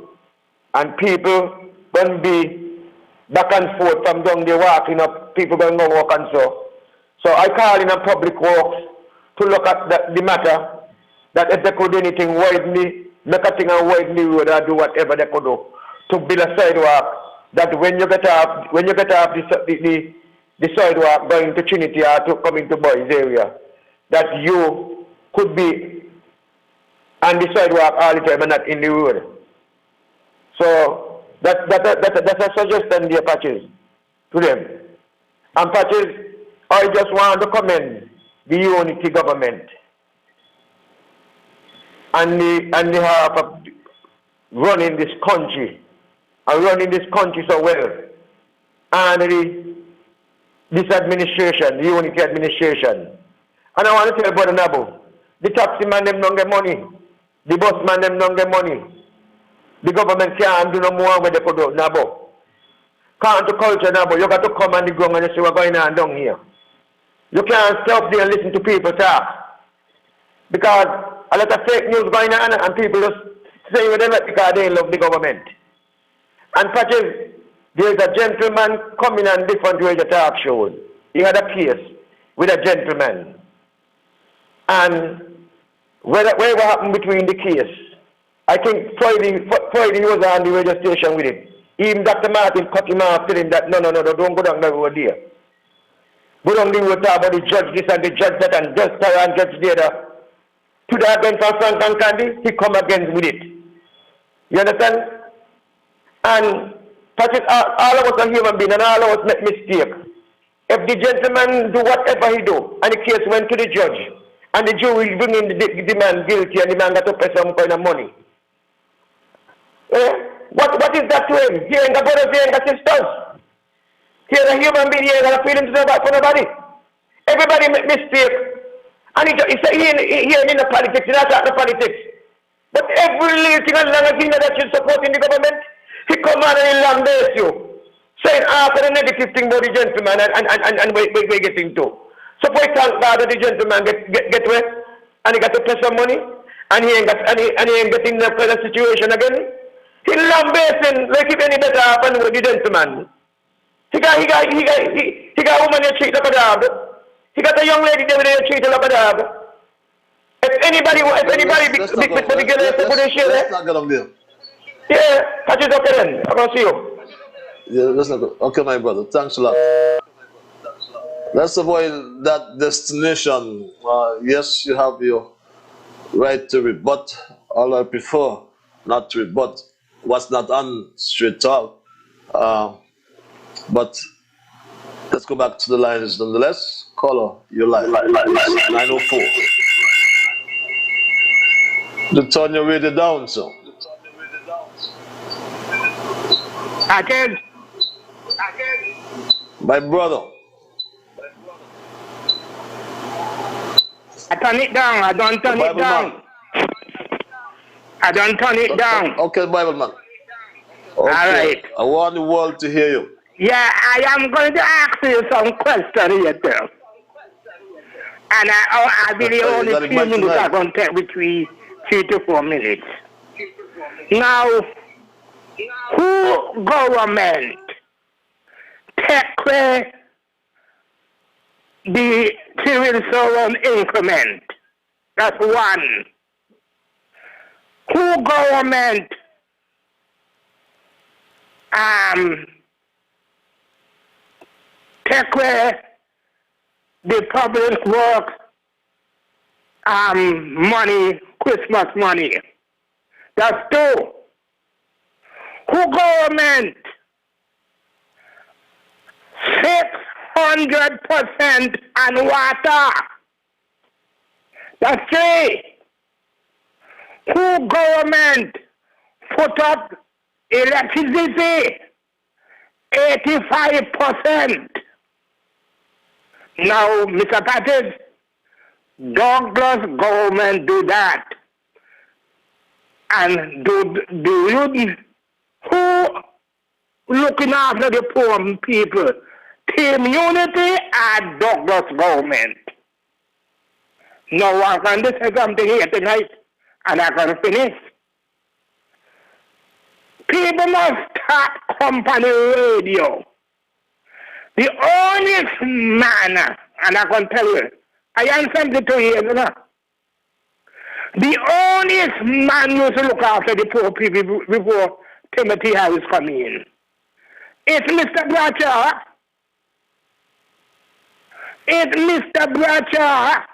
And people going to be back and forth from down there walking up, people going to walk and so. So I call in a public works to look at the matter, that if they could do anything, make a thing and widen the road or do whatever they could do to build a sidewalk, that when you get off the sidewalk going to Trinity or to coming to Boys area, that you could be on the sidewalk all the time and not in the road. So that's a suggestion there, Patches, to them. And Patches, I just want to commend the unity government and the half of running this country so well. And this administration, the unity administration. And I want to tell Brother Nabu, the taxi man them don't get money, the bus man them don't get money. The government can't do no more when they could do, Nabu. Can't to culture, Nabu. You got to come on the ground and see what's going on down here. You can't stop there and listen to people talk. Because a lot of fake news going on and people just saying what they like because they love the government. And Patches, there's a gentleman coming on different ways to talk shows. He had a case with a gentleman. And whatever happened between the case, I think Friday he was on the radio station with him. Even Dr. Martin cut him off, telling him that no, don't go down the road there. Go down the road, talk about the judge this and the judge that and judge that and judge the other. To the against Frank and Candy, he come against with it. You understand? And Patrick, all of us are human beings and all of us make mistakes. If the gentleman do whatever he do, and the case went to the judge, and the jury will bring in the man guilty and the man got to pay some kind of money. What What is that to him? He ain't got brothers, he ain't got sisters. He is a human being, he ain't got a feeling for nobody. Everybody make mistake. And he ain't in the politics, he's not talking the politics. But every little thing and long thing that you support in the government, he come on and he lambaste you. Saying after the negative thing about the gentleman and we get into. So for thank God that the gentleman get away and he got to pay some money and he ain't getting the kind of situation again. He lambasting like if any better happen with the gentleman. He got a woman you treat like a dog. He got a young lady there you treat like a dog. If anybody let's not get on there. Yeah, that is okay then. I'm gonna see you. Yeah, let's not go. Okay, my brother. Thanks a lot. Let's avoid that destination. Yes, you have your right to rebut. All I prefer not to rebut what's not on straight talk. But let's go back to the lines nonetheless. Caller, you're live. 904. To turn your radio down, so. Again. My brother. I turn it down. I don't turn it down. I don't turn it down. Okay, Bible man. Okay. All right. I want the world to hear you. Yeah, I am going to ask you some questions here, too. And I really only 3 minutes are going to take between 3 to 4 minutes. Now, who government take away the civil servant increment? That's one. Who government take away the public work money, Christmas money? That's two. Who government 600% on water? That's three. Who government put up electricity 85%? Now, Mr. Patrick, Douglas government do that. And do you, who looking after the poor people? Team Unity and Douglas government. Now I'm going to say something here tonight, and I'm going to finish. People must start company radio. The honest man, and I can tell you, I am 72 years now. The honest man used to look after the poor people before Timothy Harris come in. It's Mr. Bradshaw. It's Mr. Bradshaw.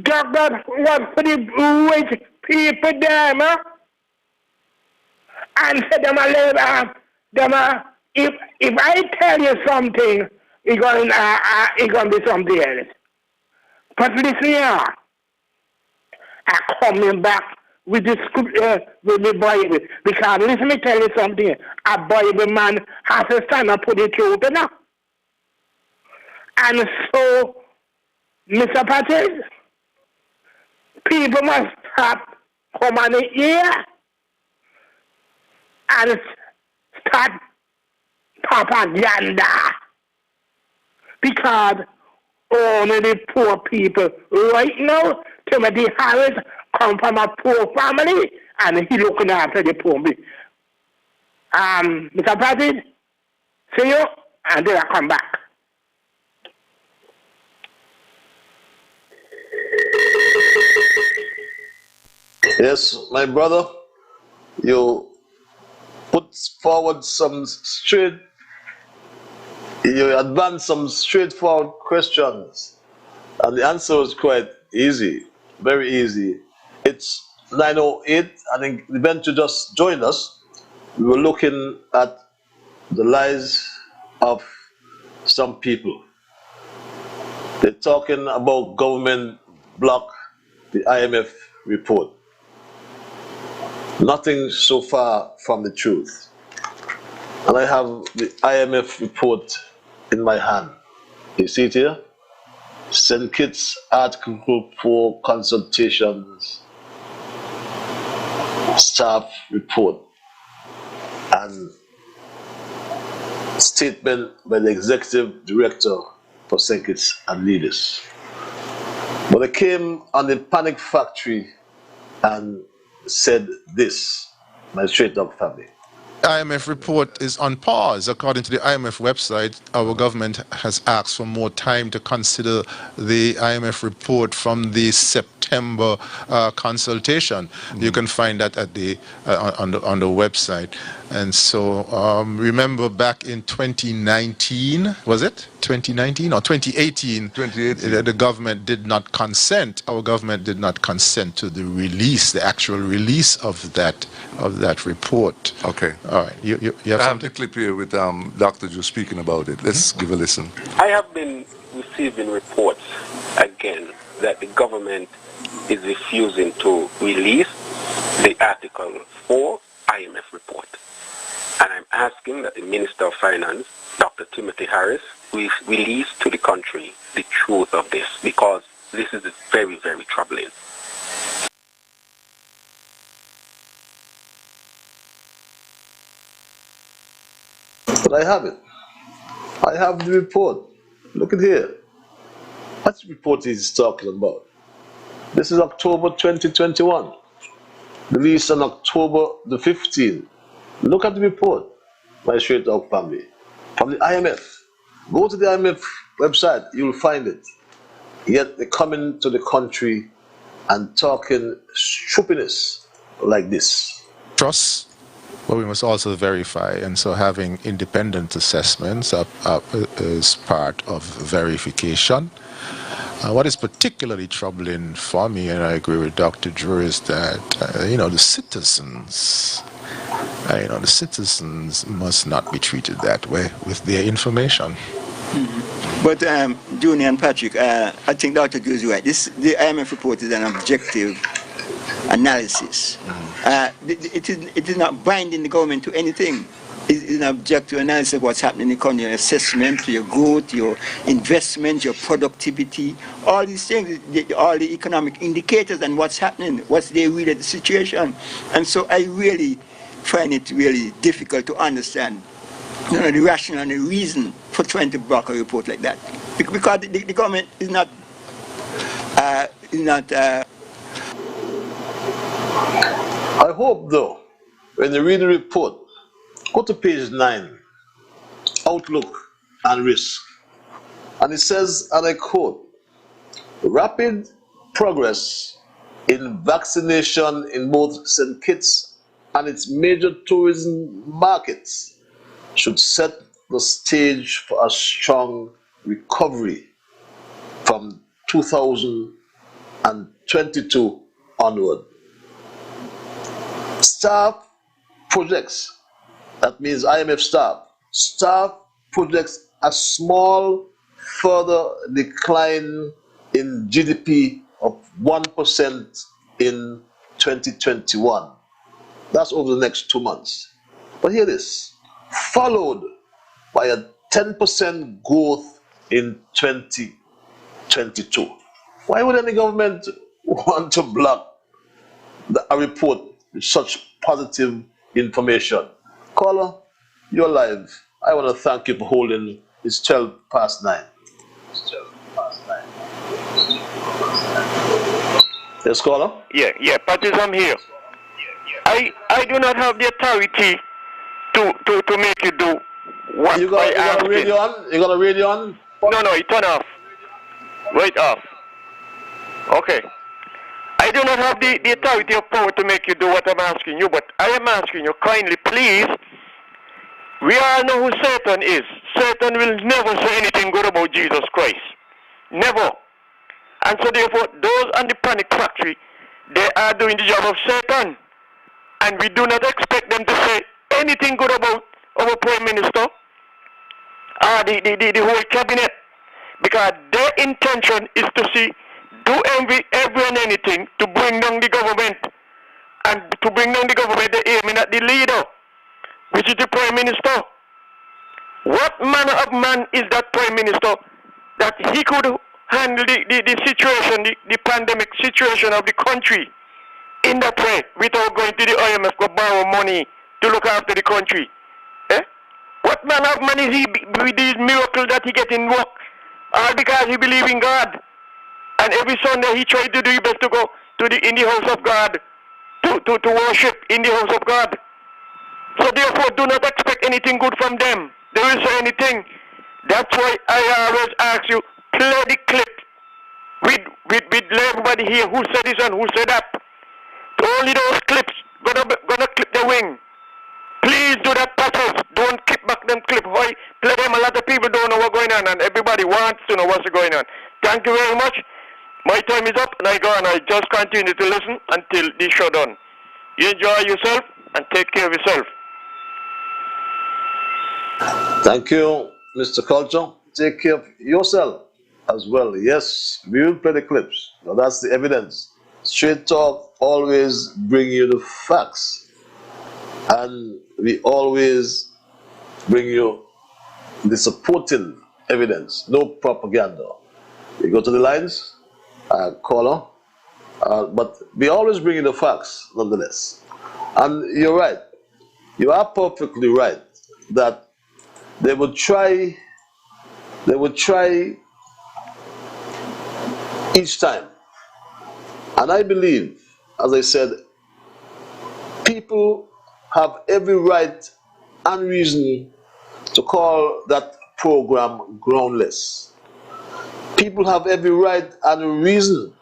Douglas was for the rich people there, and said them if I tell you something, it's gonna be something else. But listen here, I'm coming back with the scripture, with the Bible, because listen me tell you something. A Bible man has to stand and put the truth in there. And so, Mr. Patrick, people must stop coming here and start propaganda, because only the poor people right now, Timothy Harris come from a poor family and he looking after the poor people. Mr. Patrick, see you, and then I come back. Yes, my brother, you put forward you advance some straightforward questions, and the answer is quite easy, very easy. It's 9:08, I think the bench just joined us. We were looking at the lies of some people. They're talking about government block the IMF report. Nothing so far from the truth. And I have the IMF report in my hand. You see it here? St. Kitts Article 4 consultations, staff report, and statement by the executive director for St. Kitts and Nevis. But they came on the panic factory and said this, my straight dog family. IMF report is on pause. According to the IMF website, our government has asked for more time to consider the IMF report from the September consultation. You can find that at the on the website. And so remember back in 2019, was it 2019 or 2018? 2018. The government did not consent. Our government did not consent to the release, the actual release of that report. Okay. All right. You have I have something? the clip here with Dr. Joe speaking about it. Let's give a listen. I have been receiving reports again that the government is refusing to release the Article 4 IMF report. And I'm asking that the Minister of Finance, Dr. Timothy Harris, release to the country the truth of this, because this is very, very troubling. But I have it. I have the report. Look at here. What report is talking about? This is October 2021. Released on October the 15th. Look at the report, my straight dog family. From the IMF. Go to the IMF website, you'll find it. Yet they're coming to the country and talking stupidness like this. Trust, but we must also verify. And so having independent assessments is part of verification. What is particularly troubling for me, and I agree with Dr. Drew, is that, the citizens, the citizens must not be treated that way with their information. Mm-hmm. But Junior and Patrick, I think Dr. Drew is right. The IMF report is an objective analysis. Mm-hmm. It is not binding the government to anything. It's an objective analysis of what's happening in the economy, your assessment, your growth, your investment, your productivity, all these things, all the economic indicators and what's happening, what's the real situation. And so I really find it really difficult to understand the rationale and the reason for trying to block a report like that. Because the government is not I hope, though, when you read the report, go to page 9, Outlook and Risk. And it says, and I quote, rapid progress in vaccination in both St. Kitts and its major tourism markets should set the stage for a strong recovery from 2022 onward. Staff projects, that means IMF staff projects a small further decline in GDP of 1% in 2021. That's over the next 2 months. But hear this, followed by a 10% growth in 2022. Why would any government want to block a report with such positive information? Caller, you're live. I want to thank you for holding. It's 12 past 9. Yes, caller? Yeah, Patrick, I'm here. I do not have the authority to make you do what you got a radio on? You got a radio on? No, it turn off. Right off. Okay. I do not have the authority or power to make you do what I'm asking you, but I am asking you kindly, please. We all know who Satan is. Satan will never say anything good about Jesus Christ. Never. And so therefore, those on the panic factory, they are doing the job of Satan. And we do not expect them to say anything good about our Prime Minister or the whole cabinet. Because their intention is to see, do every and anything to bring down the government. And to bring down the government, they're aiming at the leader, which is the Prime Minister. What manner of man is that Prime Minister that he could handle the situation, the pandemic situation of the country in that way without going to the IMF to borrow money to look after the country? Eh? What manner of man is he with these miracles that he get in work? All because he believes in God. And every Sunday he tried to do his best to go in the house of God, to worship in the house of God. So therefore do not expect anything good from them. There isn't anything. That's why I always ask you, play the clip with everybody here who said this and who said that. Only those clips gonna clip the wing. Please do that, pastors. Don't keep back them clip. Why play them? A lot of people don't know what's going on, and everybody wants to know what's going on. Thank you very much. My time is up, and I go and I just continue to listen until this show done. You enjoy yourself and take care of yourself. Thank you, Mr. Culture. Take care of yourself as well. Yes, we will play the clips. Now that's the evidence. Straight Talk always bring you the facts. And we always bring you the supporting evidence, no propaganda. We go to the lines, caller, but we always bring you the facts nonetheless. And you're right. You are perfectly right that they would try each time. And I believe, as I said, people have every right and reason to call that program groundless. People have every right and reason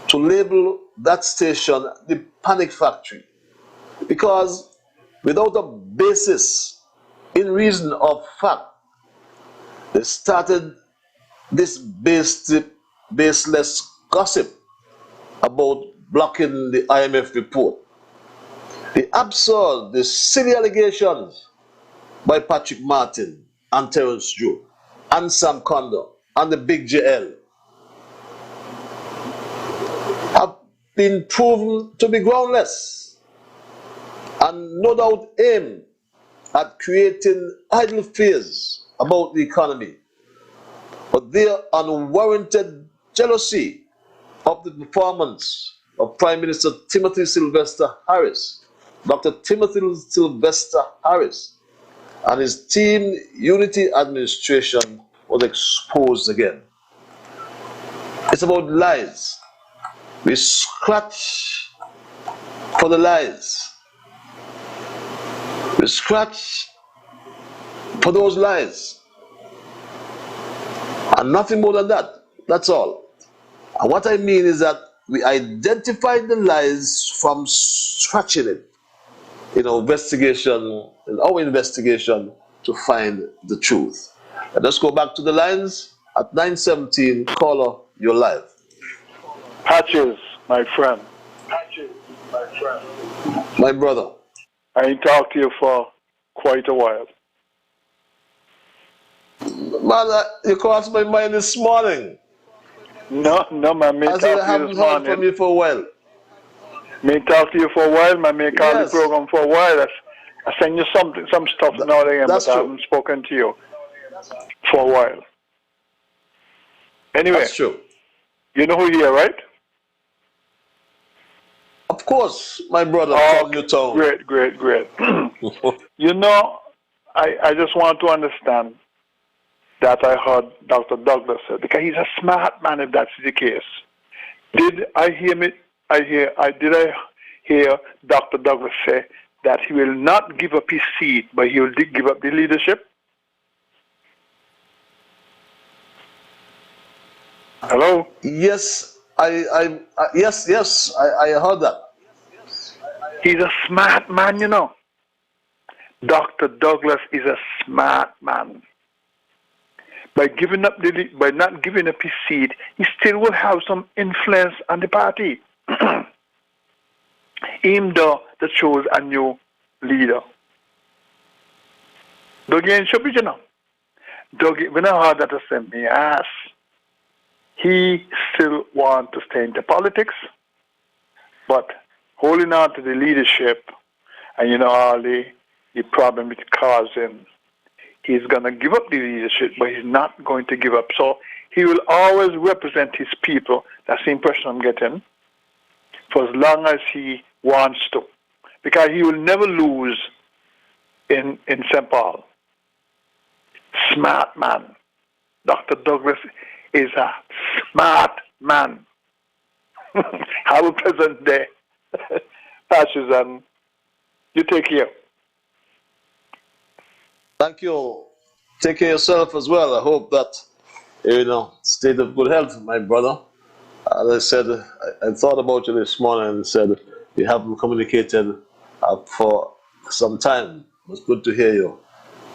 to label that station the panic factory. Because without a basis in reason of fact, they started this baseless gossip about blocking the IMF report. The absurd, the silly allegations by Patrick Martin and Terence Drew and Sam Condor and the Big JL have been proven to be groundless and no doubt aim at creating idle fears about the economy. But their unwarranted jealousy of the performance of Prime Minister Timothy Sylvester Harris, Dr. Timothy Sylvester Harris, and his Team Unity administration was exposed again. It's about lies. We scratch for the lies. We scratch for those lies. And nothing more than that. That's all. And what I mean is that we identified the lies from scratching it in our investigation to find the truth. And let's go back to the lines at 9:17. Caller, you're live. Patches, my friend. My brother. I ain't talked to you for quite a while. Man, you crossed my mind this morning. No, man. I said I haven't heard from you for a while. May talk to you for a while, man. May call the program for a while. I send you some stuff now again, but I haven't spoken to you for a while. Anyway, that's true. You know who here, right? Of course, my brother from Newtown. Great. You know, I just want to understand that I heard Dr. Douglas say, because he's a smart man if that's the case. Did I hear Dr. Douglas say that he will not give up his seat, but he will give up the leadership? Hello? Yes, I heard that. He's a smart man, you know. Dr. Douglas is a smart man. By not giving up his seat, he still will have some influence on the party. Even though they chose a new leader. Dougie ain't stupid, you know. Dougie, when I heard that, I said, me ass. He still wants to stay into politics, but holding on to the leadership and, you know, all the problem it causing, he's going to give up the leadership, but he's not going to give up. So he will always represent his people. That's the impression I'm getting, for as long as he wants to. Because he will never lose in St. Paul. Smart man. Dr. Douglas is a smart man. Have a pleasant day. Pastors, and you take care. Thank you. Take care of yourself as well. I hope that state of good health, my brother. As I said, I thought about you this morning and said we haven't communicated for some time. It was good to hear you.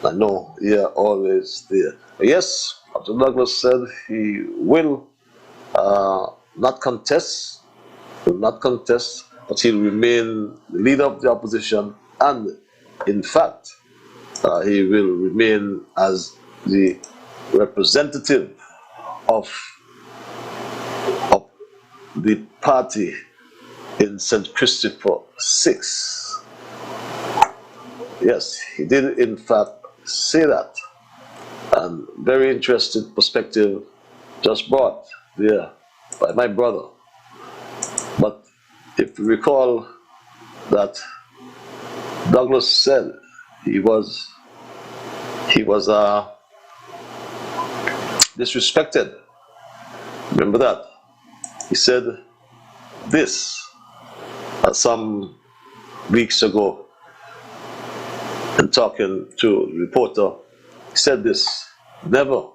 I know you're always there. Yes, Dr. Douglas said he will not contest, but he'll remain the leader of the opposition, and in fact, he will remain as the representative of the party in St. Christopher 6. Yes, he did in fact say that. And very interesting perspective just brought there by my brother. But if you recall that Douglas said he was disrespected. Remember that? He said this some weeks ago and talking to a reporter. He said this: never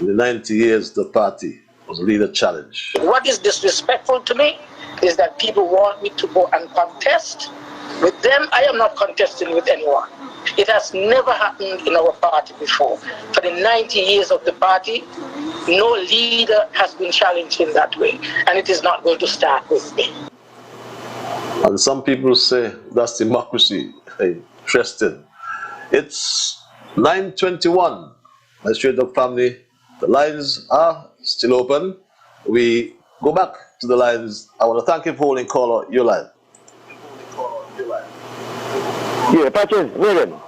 in the 90 years the party was leader challenged. What is disrespectful to me is that people want me to go and contest with them. I am not contesting with anyone. It has never happened in our party before. For the 90 years of the party, no leader has been challenged in that way, and it is not going to start with me. And some people say that's democracy. Interesting. It's 9:21. My straight up family, the lines are still open. We go back to the lines. I want to thank you for holding caller your line. Yeah, Patches, William.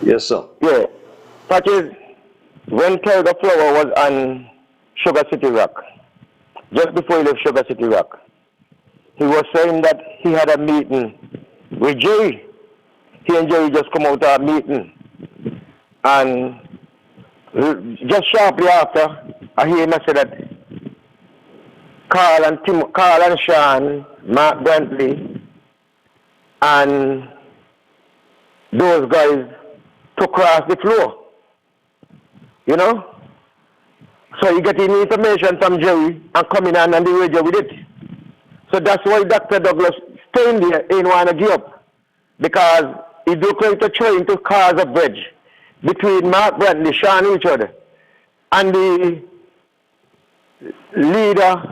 Yes, sir. Yeah, Patches, when Tiger Flower was on Sugar City Rock, just before he left Sugar City Rock, he was saying that he had a meeting with Jerry. He and Jerry just come out of a meeting. And just shortly after, I hear him say that Carl and Sean, Mark Brantley, and those guys to cross the floor. You know? So he getting information from Jerry and coming on the radio with it. So that's why Dr. Douglas staying there ain't want to give up. Because he do trying to cause a bridge between Mark Brantley, Sean Richard, and the leader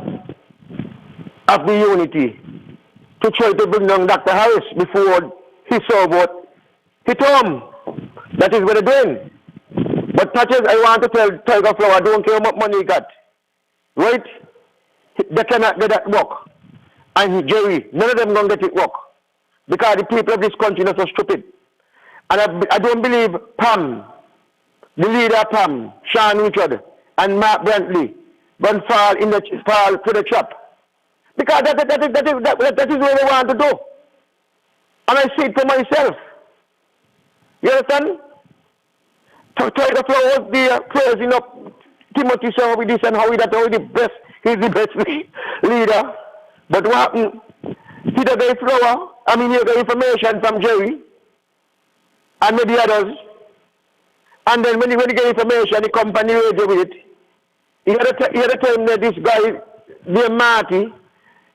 of the unity to try to bring down Dr. Harris before he saw what he told him. That is what they're doing. But Patches, I want to tell Tiger Flower, I don't care how much money he got. Right? They cannot get that work. And Jerry, none of them don't get it work. Because the people of this country are so stupid. And I don't believe Pam, the leader Pam, Sean Richard, and Mark Brantley, will fall to the trap. Because that is what they want to do. And I see it for myself. You understand? Tiger Flower was there praising up Timothy so with this and how he he's the best leader. But what happened? He got the Flower, he got information from Jerry and maybe others. And then when he get information, he come on the radio with it. He had to tell him that this guy named Marty,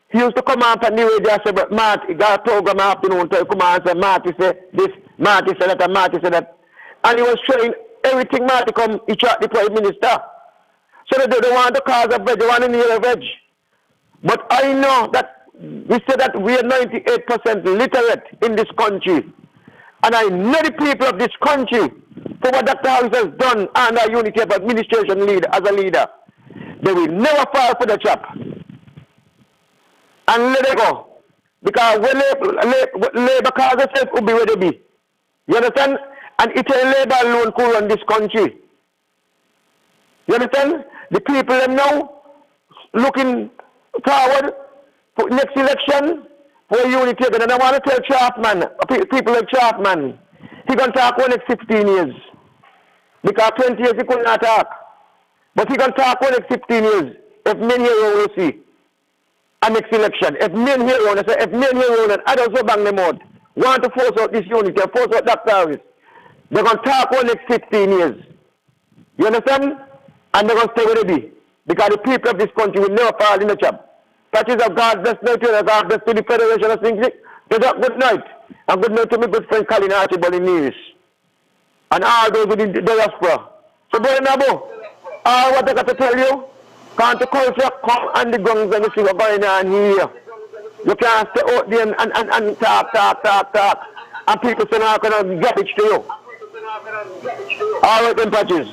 he used to come on the radio and say, but Marty, he got a program afternoon to come on and say, Marty said this, Marty said that, and Marty said that. And he was showing everything Marty come, he tried the Prime Minister. So they don't want to cause a veg, they want to near a veg. But I know that we say that we are 98% literate in this country. And I know the people of this country, for what Dr. Harris has done under unity of administration leader as a leader, they will never fall for the trap. And let it go. Because when labor cause itself will be where they be. You understand? And it's a labor alone could run this country. You understand? The people them now looking forward for next election for unity. And I want to tell Chapman, people like Chapman, he can talk for next 15 years. Because 20 years he could not talk. But he can talk for next 15 years. If men here will see a next election. If men here want to say, if men here want and others will bang them out, want to force out this unity, force out Dr. Harris, they're going to talk for next 15 years. You understand? And they're going to stay where they be. Because the people of this country will never fall in the trap. Patches of God bless night to God bless to the Federation of Singly. Good night. And good night to my good friend Colin Archibald in Nevis. And all those within the diaspora. So, boy, Nabo, what I got to tell you, can't the culture come and the guns and the thing are going on here. You can't stay out there and talk. And people say, no, I'm going to get it to you. All right, then, Patches.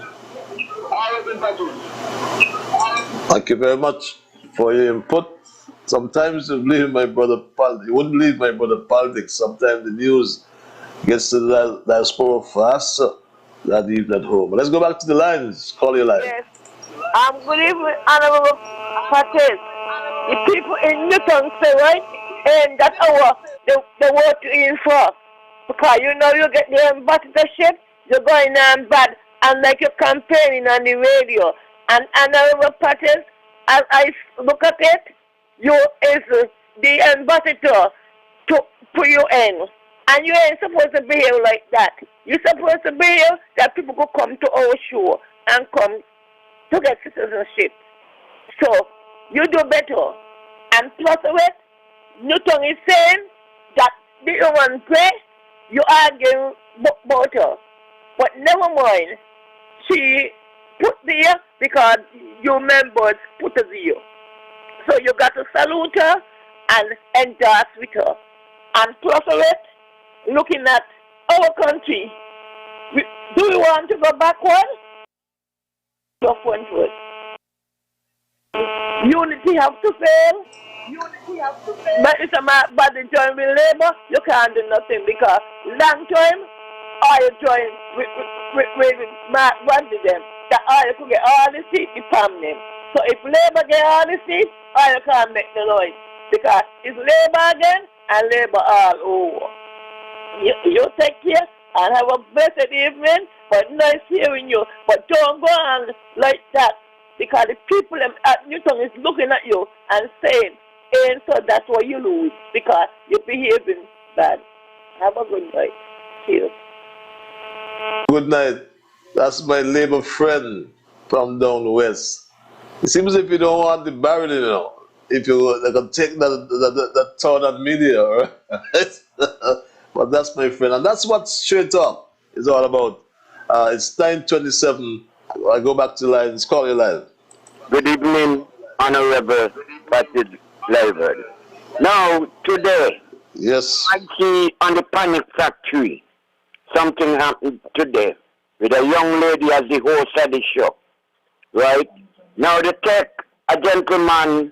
Thank you very much for your input. Sometimes you believe my brother politics. You wouldn't believe my brother politics. Sometimes the news gets to the diaspora faster than even at home. But let's go back to the lines. Call your line. Yes. Good evening, Honorable Patel. The people in Newton say, right? And that's our the word to in for. Because you know you get the ambassadorship, you're going on bad, and like you're campaigning on the radio. And Honorable Patel, as I look at it, you is the ambassador to UN. And you ain't supposed to behave like that. You're supposed to behave that people could come to our show and come to get citizenship. So, you do better. And plus of it, Newton is saying that the human pray, you argue about her. But never mind, she put there because you members put her there. So you got to salute her and endorse with her. And plus of it, looking at our country, do we want to go backward? Go forward. Unity have to fail. But it's about the join with labor, you can't do nothing because long time, all you join with one of them, that all you could get all the seats, you palm them. So if labor get all the seats, all you can't make the noise. Because it's labor again and labor all over. You take care and have a blessed evening, but nice hearing you. But don't go on like that because the people at Newton is looking at you and saying, and so that's why you lose because you're behaving bad. Have a good night. Cheers. Good night. That's my labor friend from down west. It seems if you don't want the barrel, you know, if you can take that thought and media, right? But that's my friend, and that's what Straight Talk is all about. It's 9:27. I go back to the lines. Call your line. Good evening, Honorable Patrick Liburd. Now, today, yes, I see on the Panic Factory, something happened today with a young lady as the host of the show, right? Now, they take a gentleman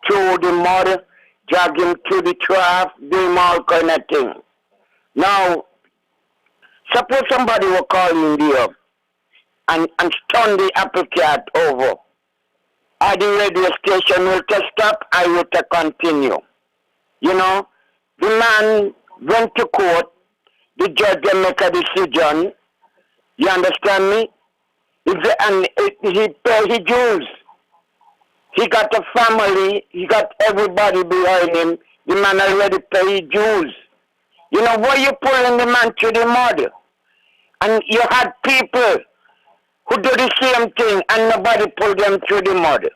through the mud, drag him to the trough, do him all kind of thing. Now, suppose somebody will call in there and stun the apple cart over. Or the radio station will to stop, I will to continue. You know, the man went to court, the judge will make a decision. You understand me? And he paid his dues. He got a family, he got everybody behind him. The man already paid his dues. You know, why you pulling the man to the mud? And you had people who do the same thing and nobody pulled them through the mud.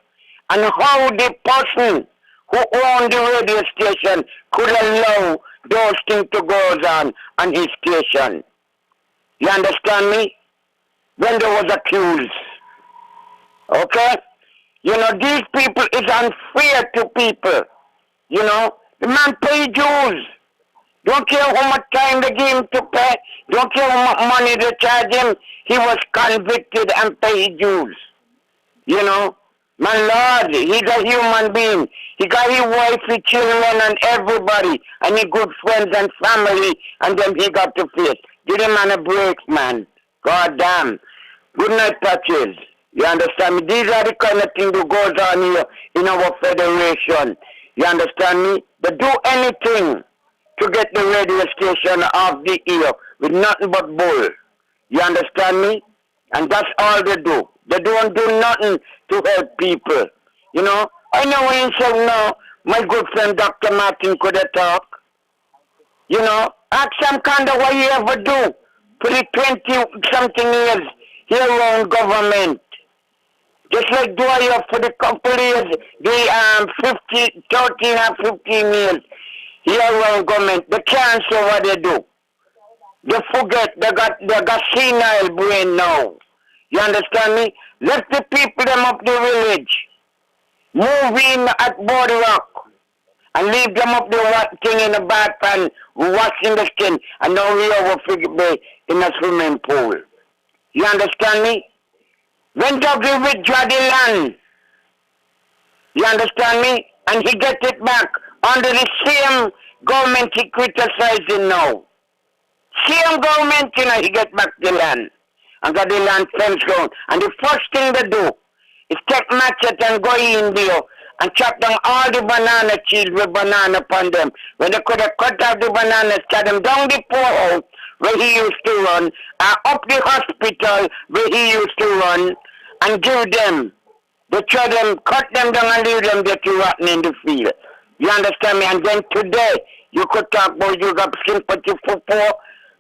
And how the person who owned the radio station could allow those things to go on his station. You understand me? When there was accused. Okay? You know, these people is unfair to people. You know, the man paid dues. Don't care how much time they give him to pay. Don't care how much money they charge him. He was convicted and paid dues. You know, my Lord, he's a human being. He got his wife, his children, and everybody, and his good friends and family, and then he got to face. Give the man a break, man. God damn. Good night, Patches. You understand me? These are the kind of things that goes on here in our federation. You understand me? They do anything to get the radio station off the air with nothing but bull. You understand me? And that's all they do. They don't do nothing to help people. You know? I know when you say no, my good friend Dr. Martin could have talk. You know? Ask some kind of what you ever do for the 20-something years here around government. Just like do I have for the couple years, the 13 or 15 years here around government. They can't say what they do. They forget, they got senile brain now. You understand me? Let the people them up the village. Move in at Border Rock. And leave them up there thing in the bath and washing the skin. And now we have a figure in a swimming pool. You understand me? When W withdraw the land, you understand me? And he get it back under the same government he criticizing now. Same government, you know, he get back the land. And got the land fence ground. And the first thing they do is take machete and go in there and chop down all the banana trees with banana upon them. When they could have cut off the bananas, cut them down the poorhouse where he used to run, and up the hospital where he used to run, and give them, they try them, cut them down and leave them there to rotten in the field. You understand me? And then today, you could talk about you got sympathy for poor,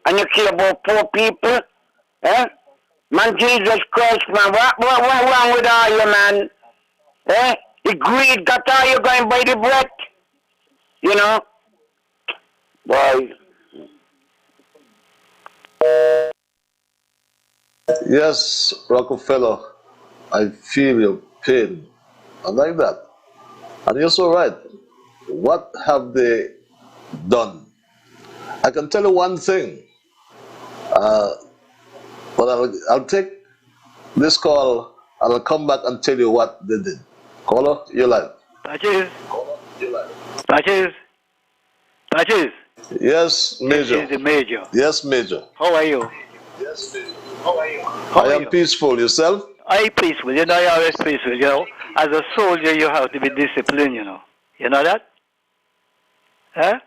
and you care about poor people. Eh? Man, Jesus Christ, man, what wrong with all you, man? Eh? The greed got all you going by the breath. You know? Boy. Yes, Rockefeller, I feel your pain. I like that. And you're so right. What have they done? I can tell you one thing. But I'll take this call and I'll come back and tell you what they did. Caller, you're live. Patches. Patches. Patches. Yes, Major. This is the Major. Yes, Major. How are you? Yes, Major. How are you? I am peaceful. Yourself? I peaceful. You know, you're always peaceful. You know, as a soldier, you have to be disciplined. You know. You know that? Huh?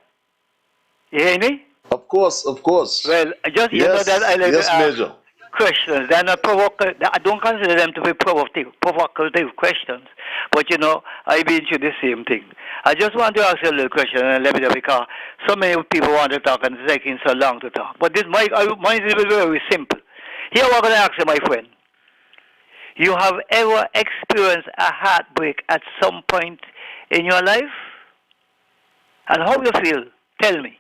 You hear me? Of course, of course. Well, just you know that I like yes, to ask Major. questions. They're not provocative. I don't consider them to be provocative questions. But you know, I've been through the same thing. I just want to ask you a little question and let me know because so many people want to talk and it's taking so long to talk. But this mine is very simple. Here what I'm going to ask you, my friend. You have ever experienced a heartbreak at some point in your life? And how you feel? Tell me.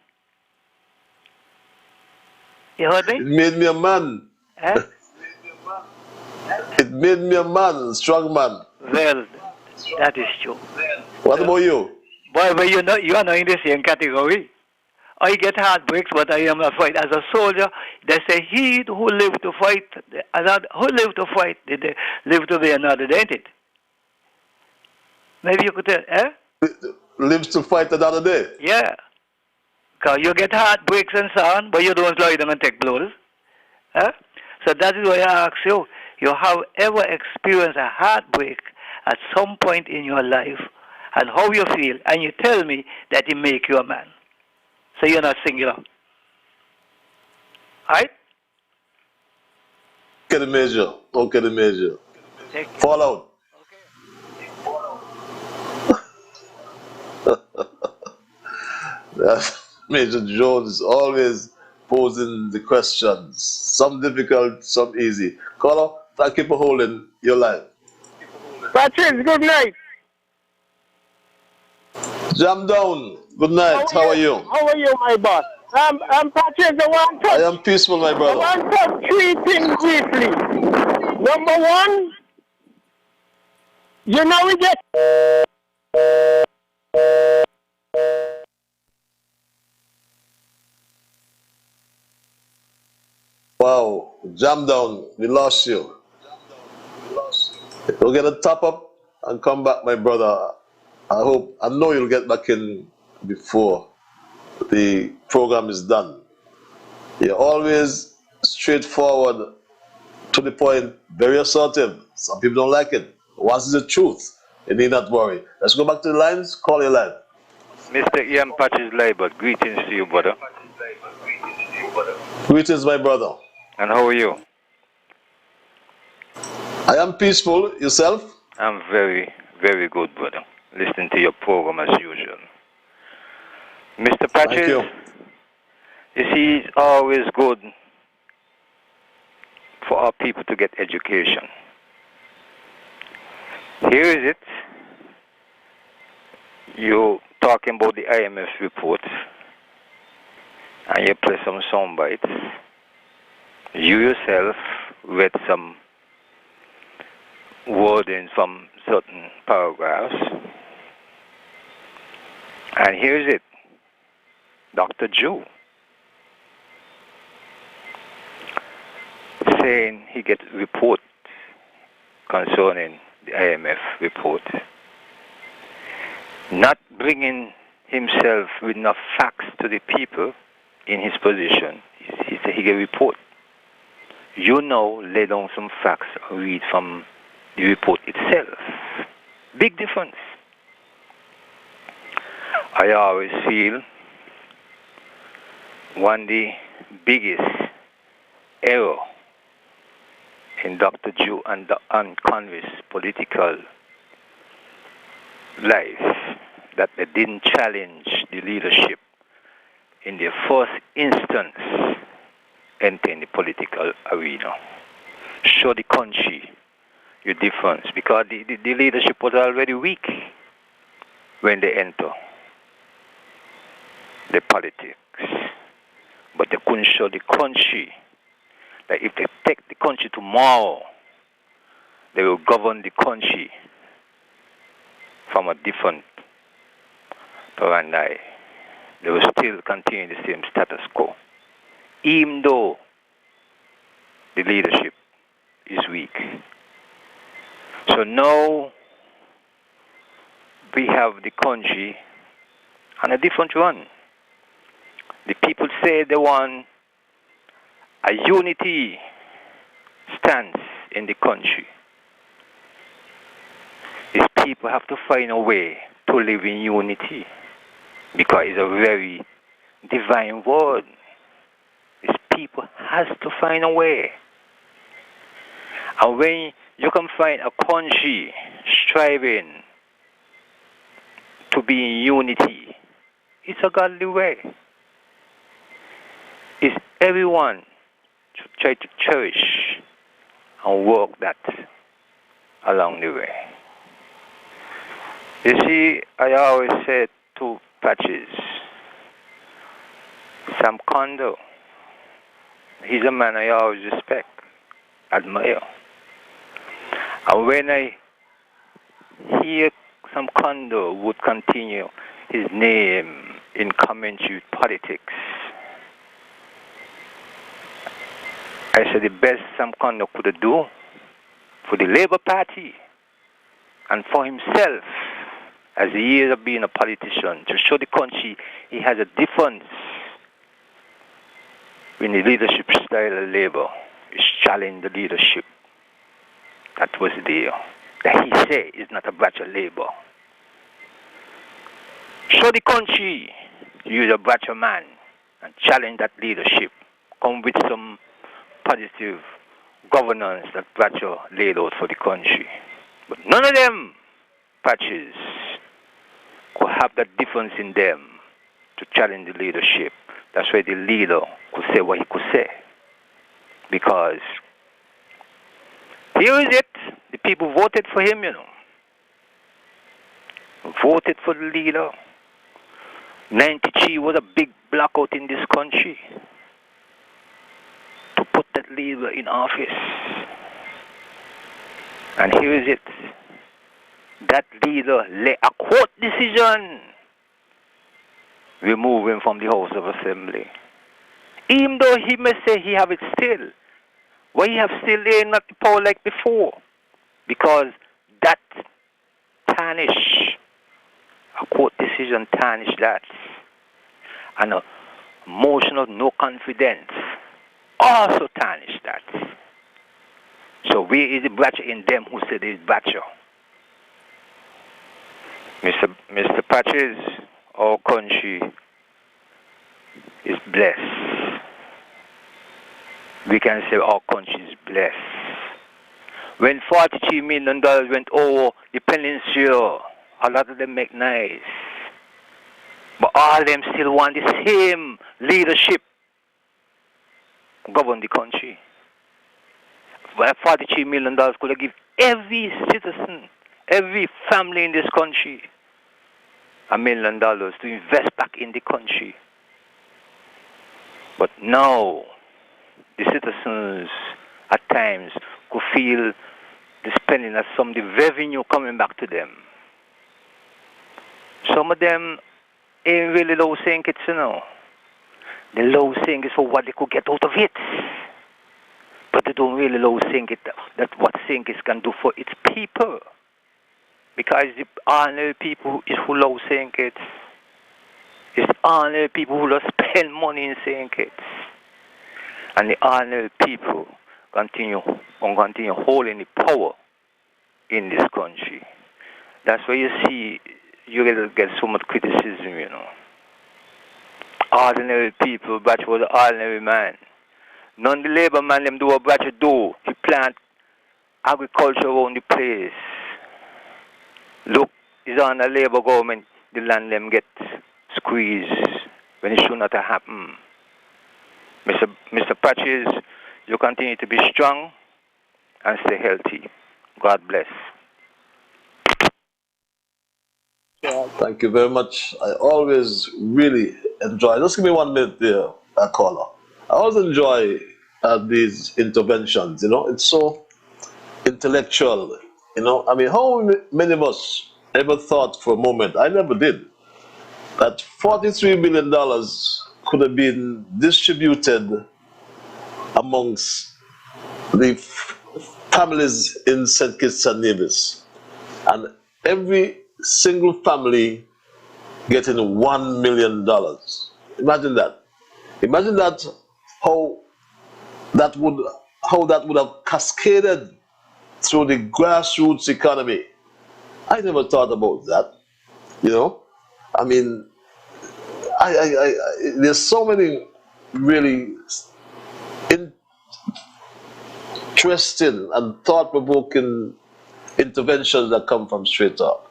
You heard me? It made me a man. Eh? It made me a man, strong man. Well, that is true. What about you? Boy, but you are not in the same category. I get heartbreaks, but I am not fight. As a soldier, they say he who lived to fight, who lived to fight, did live to be another, didn't it? Maybe you could tell, eh? Lives to fight another day. Yeah. Because you get heartbreaks and so on, but you don't lie down and take blows. Eh? So that is why I ask you, you have ever experienced a heartbreak at some point in your life and how you feel, and you tell me that it make you a man. So you're not singular. Right? Okay, the Major. Okay, the Major. Fall out. Major Jones is always posing the questions. Some difficult, some easy. Caller, thank you for holding your line. Patrice, good night. Jam down. Good night. How are you? How are you, my boss? I'm Patrice. I am peaceful, my brother. I want to touch three things briefly. Number one, you know we get... Wow, jam down. We lost you. We'll get a top up and come back, my brother. I know you'll get back in before the program is done. You're always straightforward, to the point, very assertive. Some people don't like it. Once it's the truth, you need not worry. Let's go back to the lines. Call your line. Mr. Ian Patches Liburd, greetings to you, brother. Greetings, my brother. And how are you? I am peaceful. Yourself? I'm very, very good, brother. Listening to your program as usual. Mr. Patches, Thank you. You see, it's always good for our people to get education. Here is it. You talking about the IMF report, and you play some sound bites. You yourself read some wording from certain paragraphs. And here's it. Dr. Jew saying he gets report concerning the IMF report, not bringing himself with enough facts to the people in his position. He said he get report. You know, lay down some facts, read from the report itself. Big difference. I always feel one of the biggest error in Dr. Jew and Congress political life that they didn't challenge the leadership in their first instance entering the political arena. Show the country your difference, because the leadership was already weak when they enter the politics. But they couldn't show the country that if they take the country tomorrow, they will govern the country from a different paradigm. They will still continue the same status quo, even though the leadership is weak. So now we have the country on a different run. The people say they want a unity stance in the country. These people have to find a way to live in unity, because it's a very divine word. These people has to find a way. And when you can find a country striving to be in unity, it's a godly way. It's everyone should try to cherish and work that along the way. You see, I always say to Patches, Sam Kondo, he's a man I always respect, admire. And when I hear Sam Kondo would continue his name in commentary with politics, I said the best Sam Kondo could do for the Labour Party and for himself, as he years of being a politician, to show the country he has a difference in the leadership style of Labour, is challenge the leadership that was there, that he said is not a batch of Labour. Show the country you're a batch of man and challenge that leadership. Come with some positive governance that Thatcher laid out for the country. But none of them Patches could have that difference in them to challenge the leadership. That's why the leader could say what he could say. Because here is it, the people voted for him, you know. Voted for the leader. 93 was a big blackout in this country to put that leader in office. And here is it. That leader led a court decision remove him from the House of Assembly. Even though he may say he have it still. Why he have still there not the power like before? Because that tarnish, a court decision tarnish that. And a motion of no confidence also tarnish that. So where is the Bratcher in them who said it's Bratcher? Mr. Patches, our country is blessed. We can say our country is blessed. When $43 million went over the peninsula, a lot of them make nice. But all of them still want the same leadership govern the country. Well, $43 million could have given every citizen, every family in this country $1 million to invest back in the country. But now, the citizens at times could feel the spending as some of the revenue coming back to them. Some of them ain't really low think it's, The low think is for what they could get out of it. But they don't really low think it that what think is can do for its people. Because the ordinary people is who low think it. It's ordinary people who don't spend money in think it. And the ordinary people continue holding the power in this country. That's why you see you get so much criticism, Ordinary people, Bratcher was an ordinary man. None of the labor man them do what Bratcher do. He plant agriculture around the place. Look, it's on the labor government, the land them get squeezed when it should not have happened. Mr. Patches, you continue to be strong and stay healthy. God bless. Thank you very much. I always really enjoy. Just give me 1 minute there, caller. I always enjoy these interventions. It's so intellectual. I mean, how many of us ever thought for a moment? I never did. That $43 million could have been distributed amongst the families in St. Kitts and Nevis, and every single family getting $1 million. Imagine that. Imagine that how that would have cascaded through the grassroots economy. I never thought about that. I mean, there's so many really interesting and thought-provoking interventions that come from Straight Talk.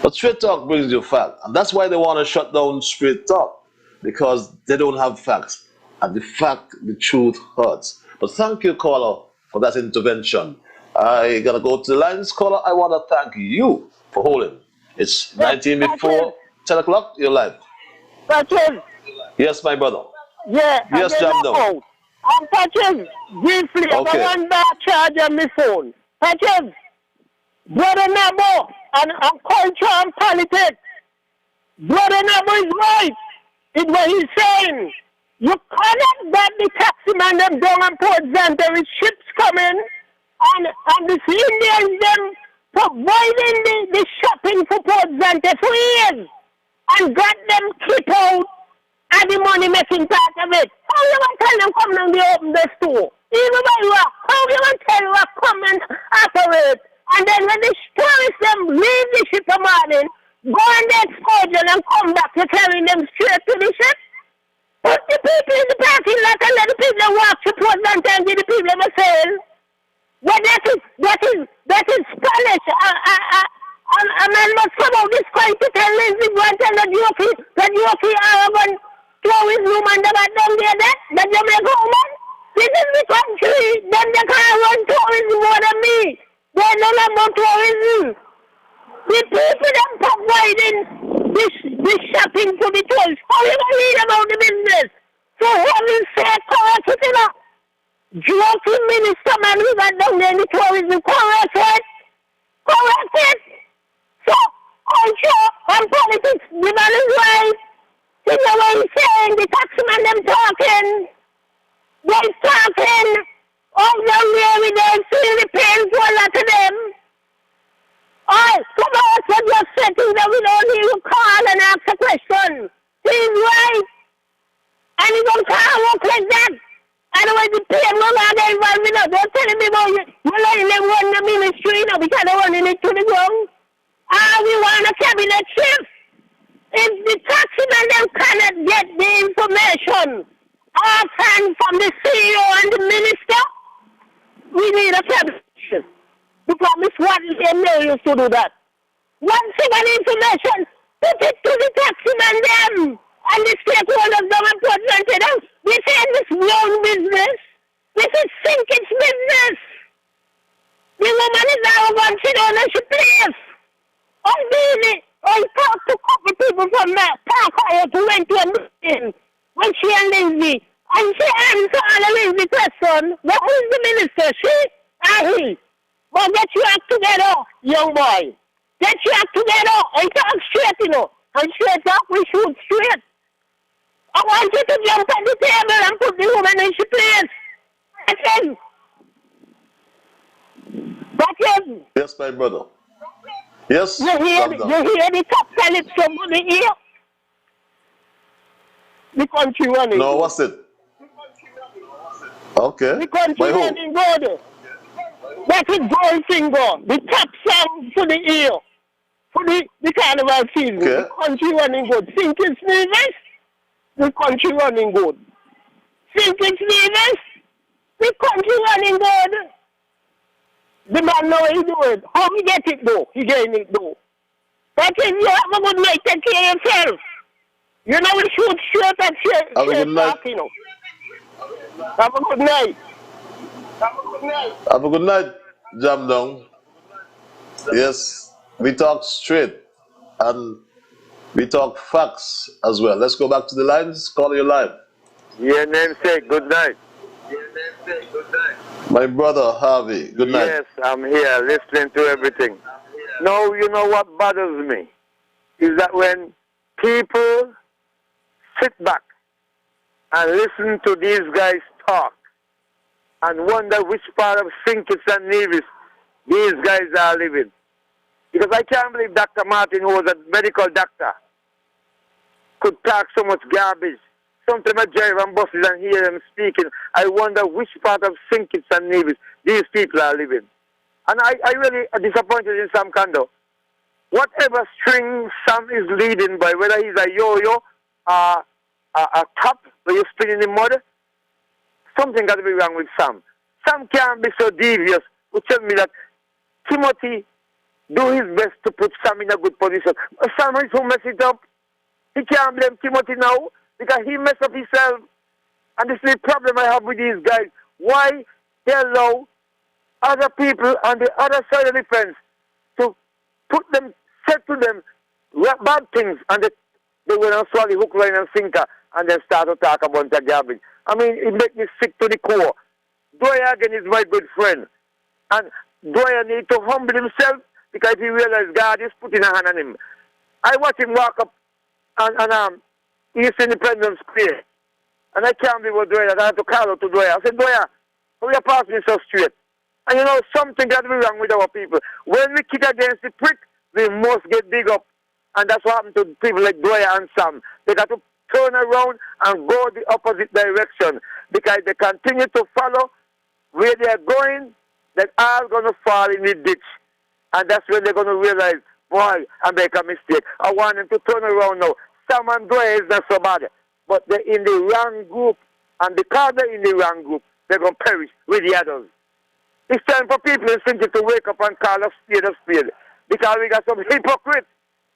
But Straight Talk brings you fact, and that's why they want to shut down Straight Talk, because they don't have facts, and the truth hurts. But thank you, caller, for that intervention. I gotta go to the lines, caller. I want to thank you for holding. It's 19 before 10 o'clock. You're live. Patches. Yes, my brother. Yeah. Yes, jam down. I'm Patches. Briefly, I got one back charge on my phone. Patches. Brother Nabo and culture and politics. Brother Nabo is right. It's what he's saying. You cannot get the taxi man them down on Port Zante with ships coming and the Indians them providing the shopping for Port Zante for years and got them keep out and the money making part of it. How you want to tell them come down they open the store? Even by you, how you want to tell you come and operate? And then when the tourists them leave the ship a morning, go on the excursion and come back to carry them straight to the ship. Put the people in the parking lot and let the people walk to Port Zante and give the people a sale. But that is Spanish. A man must come out this point to tell Lindsay go and tell that Yoki Aragon throw his room and the down there that Jamaica woman. This is the country. Then they can't run tourism more than me. They know about tourism. The people that providing this shopping to the tourists. How you gonna read about the business? For heaven's sake, correct it enough. Joking minister man who got down there in the tourism, correct it. Correct it. So, culture and politics, the man is right. You know what he's saying, the taxman them talking. They're talking. All down there with them, feel the pain for a lot of them. Alright, come on, so just sitting there, we don't need to call and ask a question. He's right. And he don't call work like that. And when know the pain no longer involved in it. Don't tell me about you letting them run the ministry, you know, because they're running it to the ground. We want a cabinet chief. If the taxman them cannot get the information offhand from the CEO and the minister, we need a cabinet chief. Because Miss Watley and Mary used to do that. Once you get information, put it to the taxman them and the stakeholders them and present to them. This ain't this young business. This is Sink's business. The woman is arrogant, she don't know she plays. I talked to a couple people from Park Hyatt who went to a meeting when she and Lindsay. And she answered all of Lindsay's question. But who's the minister? She or he? Well, get your act together, young boy. Get your act together and talk straight, you know. And straight up, we shoot straight. I want you to jump at the table and put the woman in she place. That's it. That's it. Yes, my brother. Yes. You hear the top calypso on the ear? The country running. No, what's it? Okay. The country running good. That is Goldfinger. The top song for the ear. For the carnival season. Okay. The country running good. Think it's Nevis? The country running good. Think it's Nevis? The country running good. The man know he do it. How he get it though? He getting it though. That is, you have a good night. Take care of yourself. You know we shoot straight at straight talk, you know. Have a good night. Have a good night, Jam Down. Yes, we talk straight and we talk facts as well. Let's go back to the lines. Call your line. Yeah, namesake, good night. My brother Harvey, good night. Yes, I'm here listening to everything. Now, you know what bothers me is that when people sit back and listen to these guys talk and wonder which part of Sinkis and Nevis these guys are living. Because I can't believe Dr. Martin, who was a medical doctor, could talk so much garbage. Sometimes I drive on buses and hear them speaking. I wonder which part of Sinkis and Nevis these people are living. And I really am disappointed in Sam Kando. Whatever string Sam is leading by, whether he's a yo-yo, a top where you spin in the mud, something got to be wrong with Sam. Sam can't be so devious to tell me that Timothy do his best to put Sam in a good position. Sam is who messed it up. He can't blame Timothy now because he messed up himself. And this is the problem I have with these guys. Why they allow other people on the other side of the fence to put them, say to them bad things, and they will not swallow hook, line, and sinker, and then start to talk about the garbage. I mean, it makes me sick to the core. Dwyer again is my good friend. And Dwyer needs to humble himself because he realizes God is putting a hand on him. I watch him walk up on East Independence Square. And I can't believe what Dwyer, I had to call out to Dwyer. I said, Dwyer, how you pass me so straight? And you know, something got to be wrong with our people. When we kick against the prick, we must get big up. And that's what happened to people like Dwyer and Sam. They got to turn around and go the opposite direction. Because they continue to follow where they are going, they're all going to fall in the ditch. And that's when they're going to realize, boy, I make a mistake. I want them to turn around now. Sam and Dwyer is not so bad. But they're in the wrong group. And because they're in the wrong group, they're going to perish with the others. It's time for people in thinking to wake up and call a spade. Because we got some hypocrites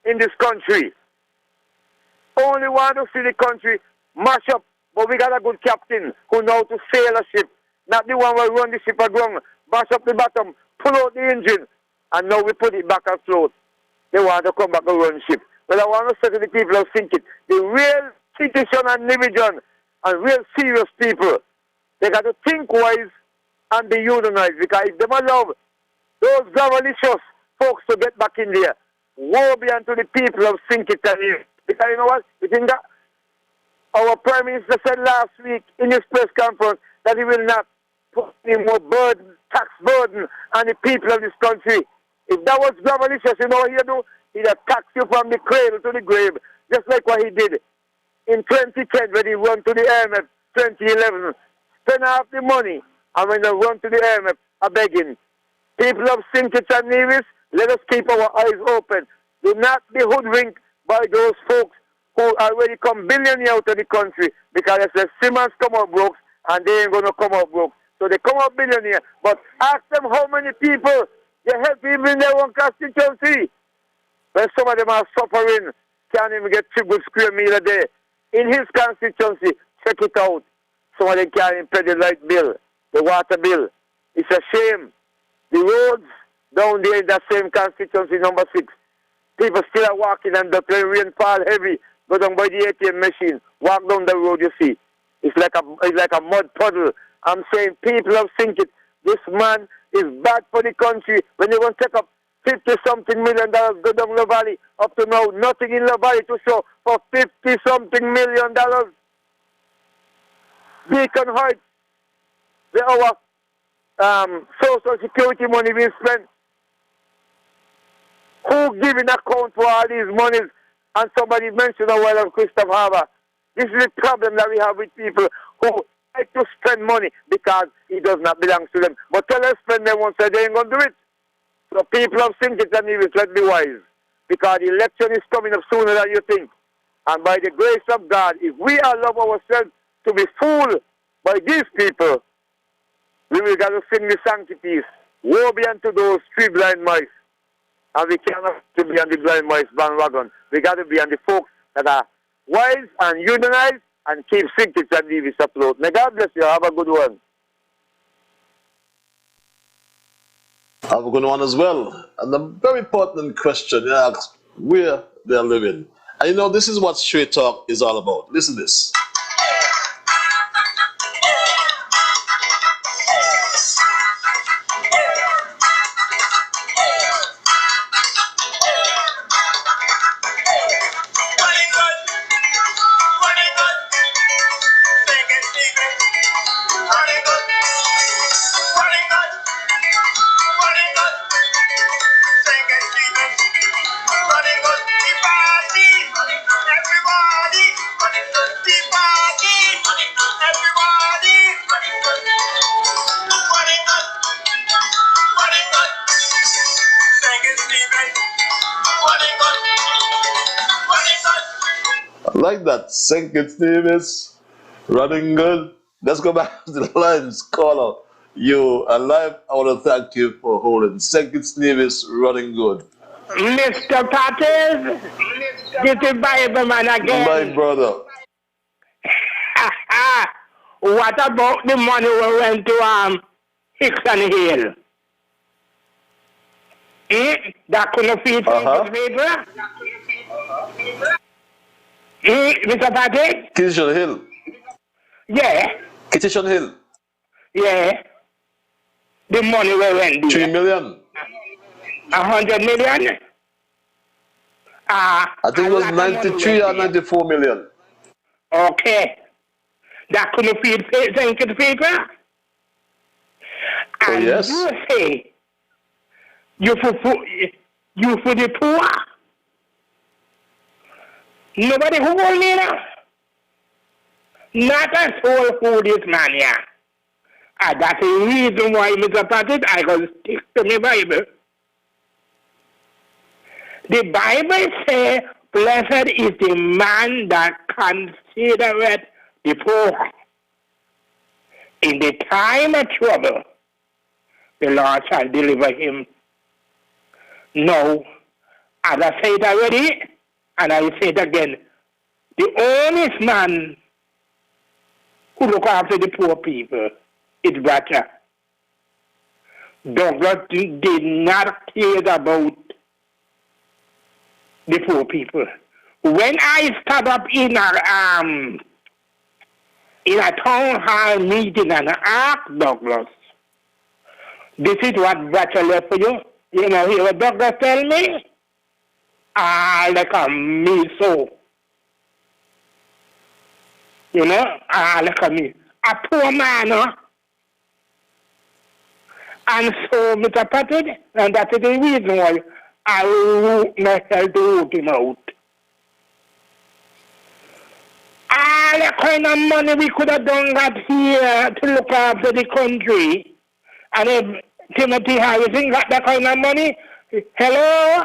in this country. Only want to see the country mash up. But we got a good captain who knows to sail a ship. Not the one who run the ship aground, mash up the bottom, pull out the engine, and now we put it back afloat. They want to come back and run ship. But I want to say to the people of thinking, the real citizen and division and real serious people, they got to think wise and be unionized. Because if they allow those governorlicious folks to get back in there, woe be unto the people of Sinkit. Because you know what? You think that our Prime Minister said last week in his press conference that he will not put any more tax burden on the people of this country. If that was governorlicious, you know what he'd do? He'd tax you from the cradle to the grave, just like what he did in 2010 when he won to the IMF 2011. spend half the money, and when they run to the IMF, are begging. People of St. Kitts and Nevis, let us keep our eyes open. Do not be hoodwinked by those folks who already come billionaire out of the country because they say Simmons come out broke and they ain't going to come out broke. So they come out billionaire. But ask them how many people they help even in their own constituency. When some of them are suffering, can't even get 2 good square meal a day. In his constituency, check it out. Some of them can't even pay the light bill, the water bill. It's a shame. The roads down there in that same constituency, number 6, people still are walking and the rain fall heavy, go down by the ATM machine, walk down the road, you see. It's like a mud puddle. I'm saying people have seen it. This man is bad for the country. When they want to take up $50-something million, go down the valley, up to now, nothing in the valley to show for $50-something million. Beacon Heights, our social security money being spent. Who giving account for all these monies? And somebody mentioned a while of Christopher Harbour. This is the problem that we have with people who like to spend money because it does not belong to them. But tell them spend them once they ain't going to do it. So people of St. Kitts and Nevis, let's be wise. Because the election is coming up sooner than you think. And by the grace of God, if we allow ourselves to be fooled by these people, we will got to sing the sanctities. Woe be unto those 3 blind mice. And we cannot be on the blind mice bandwagon. We got to be on the folks that are wise and unionized and keep St. Kitts and Nevis afloat. May God bless you. Have a good one. Have a good one as well. And a very important question you ask where they're living. And you know, this is what Straight Talk is all about. Listen to this. Like that, St. Kitts Nevis, running good. Let's go back to the lines. Caller, you alive. I want to thank you for holding. St. Kitts Nevis, running good. Mr. Pattis, this is Bible man again. My brother. What about the money we went to Hickson Hill? That couldn't feed some people? Mr. Pattis? Kitchen Hill. Yeah. Kitchen Hill. Yeah. The money we went there. 3 million. 100 million? I think it was 93 or 94 million. Okay. That couldn't feed St. Kitts people? And yes. You say, you for the poor? Nobody who will need it. Not a soul for this man here. And that's the reason why, Mr. Pattis, I go stick to my Bible. The Bible says, blessed is the man that considereth the poor. In the time of trouble, the Lord shall deliver him. No, as I said already, and I say it again, the honest man who look after the poor people is better. Douglas did not care about the poor people. When I stood up in a town hall meeting and asked Douglas, this is what better left for you. You know, hear what Douglas tell me? Like a me so. You know, like a me. A poor man, huh? And so, Mr. Pattis, and that is the reason why I wrote myself to root him out. all the kind of money we could have done that here to look after the country. And if Timothy Harrison got that kind of money, hello?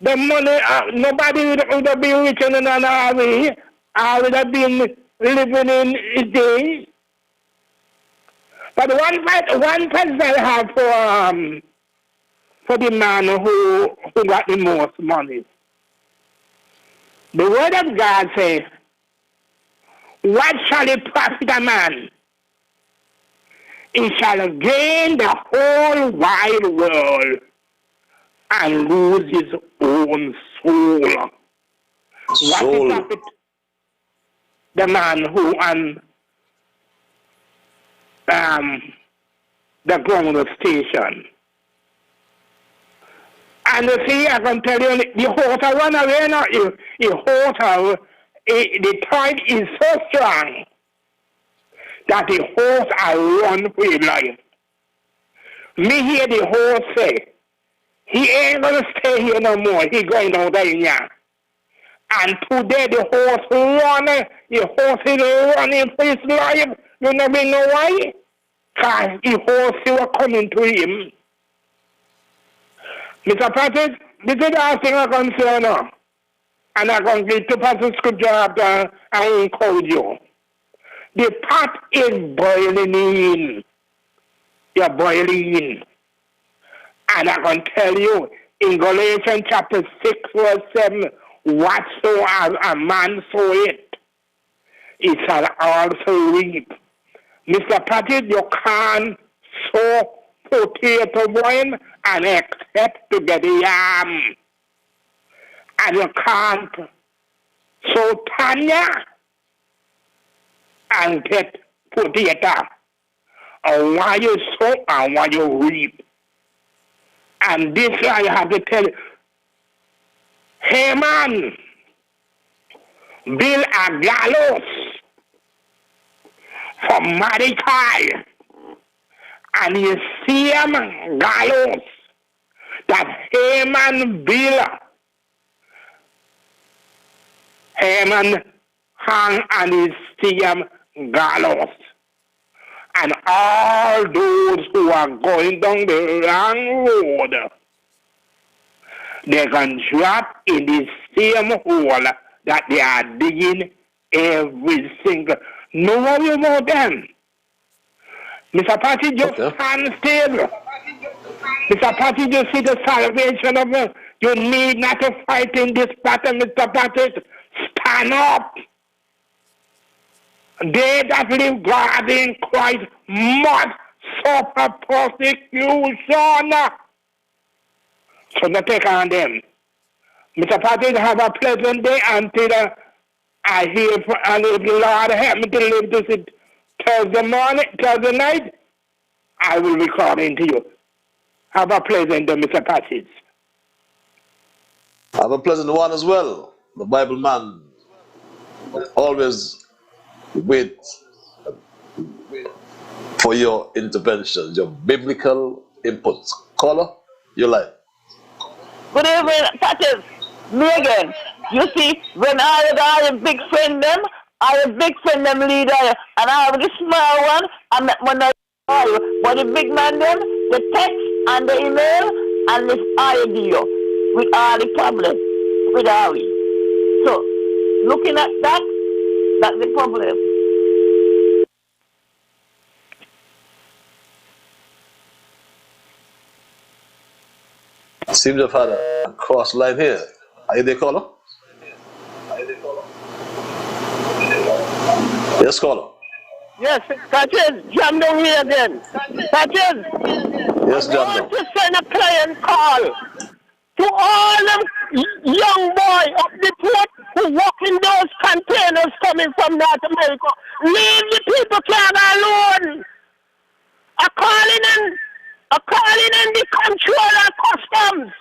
The money, nobody would have been rich in another way. I would have been living in his days. But one person I have for the man who got the most money. The word of God says, what shall it profit a man? He shall gain the whole wide world and lose his own soul. What is profit the man who on the ground station? And you see, I can tell you, the horse run away now. The tide is so strong that the horse run for his life. Me hear the horse say, he ain't going to stay here no more. He going out there now. And today the horse is running for his life. You never know why? Because the horse was coming to him. Mr. Patrick, this is the thing I'm going to say now. And I'm going to get to pass the scripture after I encourage you. The pot is boiling in. You're boiling. And I can tell you, in Galatians chapter 6, verse 7, whatsoever a man soweth, he shall also reap. Mr. Patrick, you can't sow potato wine and expect to get a yam. And you can't sow Tanya and get potato. And why you sow and why you reap. And this I have to tell you, Haman built a gallows for Mordecai. And you see him gallows that Haman built. Haman hung on his stem gallows. And all those who are going down the wrong road, they can drop in the same hole that they are digging every single. No worry about them. Mr. Patty, just stand still. Mr. Patty, just see the salvation of us. You need not to fight in this battle, Mr. Patty. Stand up. They that live God in Christ must suffer persecution. So don't take on them. Mr. Patrick, have a pleasant day until I hear and if the Lord help me to live to see Thursday night, I will be calling to you. Have a pleasant day, Mr. Patrick. Have a pleasant one as well. The Bible man always wait for your interventions, your biblical inputs. Caller, you're live. Good evening, Patrick. Me again. You see, when I have a big friend them, leader, and I have the small one, I met one of them. But the big man them, the text and the email and this audio with all the problems with Harry. So, looking at that, that's the problem. Seems to have had a cross line here. Are you there, caller? Yes, caller. Yes, Patches, John down here again. Patches. Yes, John. I want to send a client call to all them young boys up the port who walk in those containers coming from North America. Leave the people alone. I'm calling in the controller customs.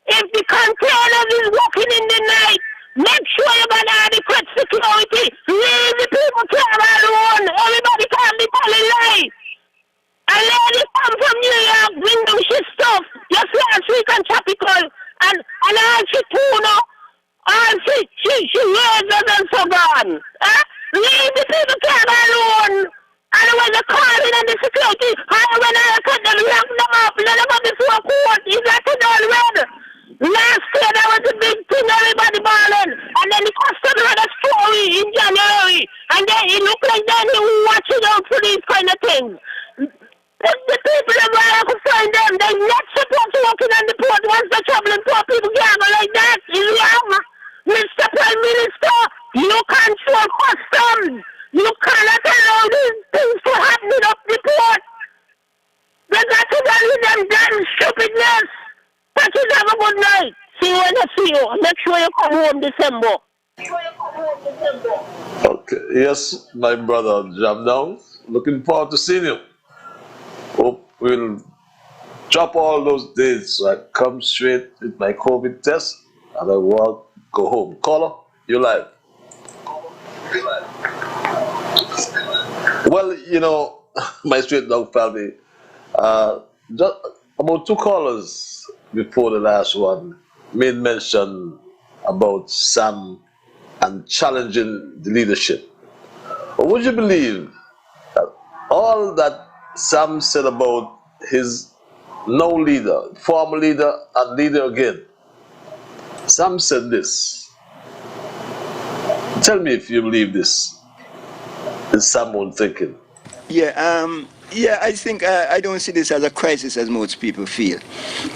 If the containers is walking in the night, make sure you got adequate security. Leave the people alone. Everybody can be polite. A lady come from New York, bring them shit stuff. Just last week on Tropical. And all she tuna, all she razors and so on. The people came alone. And when they call in and the security, and when I cut them, lock them up, let them up before court. Is that done red? Last year there was a big thing, everybody balling. And then the customer had a story in January. And then it looked like then he was watching out for these kind of things. The people that I could find them, they're not supposed to walk in on the port once they're traveling. Poor people can't go like that. It's wrong. Mr. Prime Minister, you control customs. You cannot allow these things to happen up the port. They got to deal with them damn stupidness. But you have a good night. See you when I see you. Make sure you come home December. Okay. Yes, my brother Jam down. Looking forward to seeing you. Hope we'll drop all those dates so I come straight with my COVID test and I will go home. Caller, you live. Well, you know, my straight dog family, just about 2 callers before the last one made mention about Sam and challenging the leadership. Or would you believe that all that Sam said about his no leader, former leader and leader again? Sam said this. Tell me if you believe this. Is someone thinking? Yeah, I think I don't see this as a crisis as most people feel.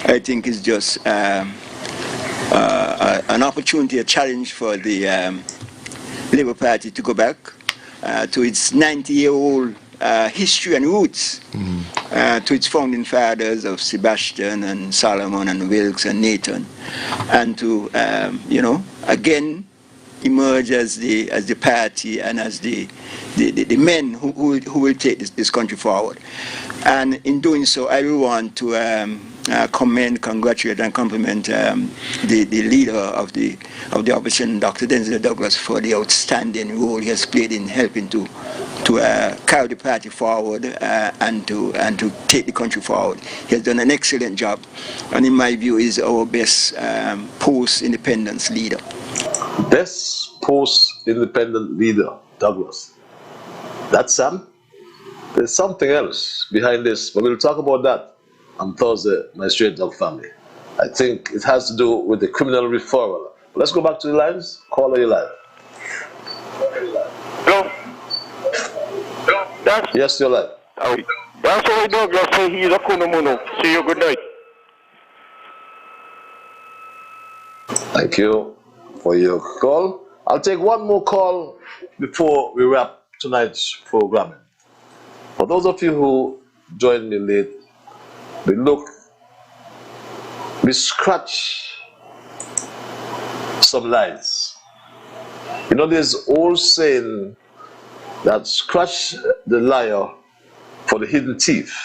I think it's just an opportunity, a challenge for the Labour Party to go back to its 90-year-old history and roots, to its founding fathers of Sebastian and Solomon and Wilkes and Nathan, and to again emerge as the party and as the men who will take this country forward. And in doing so, I will want to commend, congratulate, and compliment the leader of the opposition, Dr. Denzel Douglas, for the outstanding role he has played in helping to carry the party forward and to take the country forward. He has done an excellent job, and in my view, is our best post-independence leader. Best post-independent leader, Douglas. That's Sam? There's something else behind this, but we'll talk about that on Thursday, my straight dog family. I think it has to do with the criminal referral. But let's go back to the lines. Caller, you live. Hello? Yes, you're live. That's why Douglas say he's a kunomuno. See you, good night. Thank you for your call. I'll take one more call before we wrap tonight's programming. For those of you who joined me late, we scratch some lines. You know, there's old saying that scratch the liar for the hidden thief.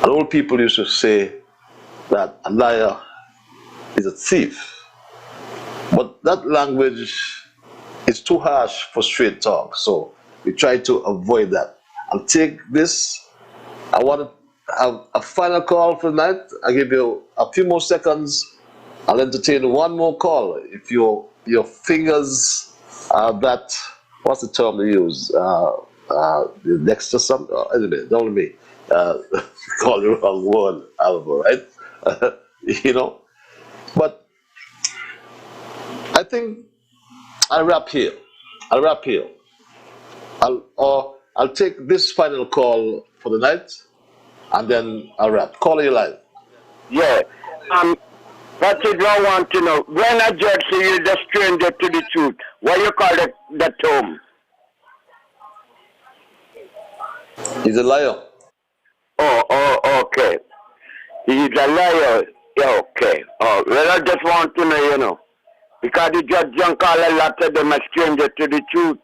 And old people used to say that a liar is a thief. But that language is too harsh for straight talk, so we try to avoid that. I'll take this. I want to have a final call for the night. I'll give you a few more seconds. I'll entertain one more call. If your fingers are that, what's the term they use? Next to something? Anyway, don't me call the wrong word, Alva, right? You know? But I think I'll wrap here. I'll take this final call for the night, and then I'll wrap. Call you live. Yeah. Patrick, I want to know, when a judge says you're the stranger to the truth, what you call that term? He's a liar. Oh, okay. He's a liar. Yeah, okay. Oh, well, I just want to know, because the judge don't call a lot of them a stranger to the truth.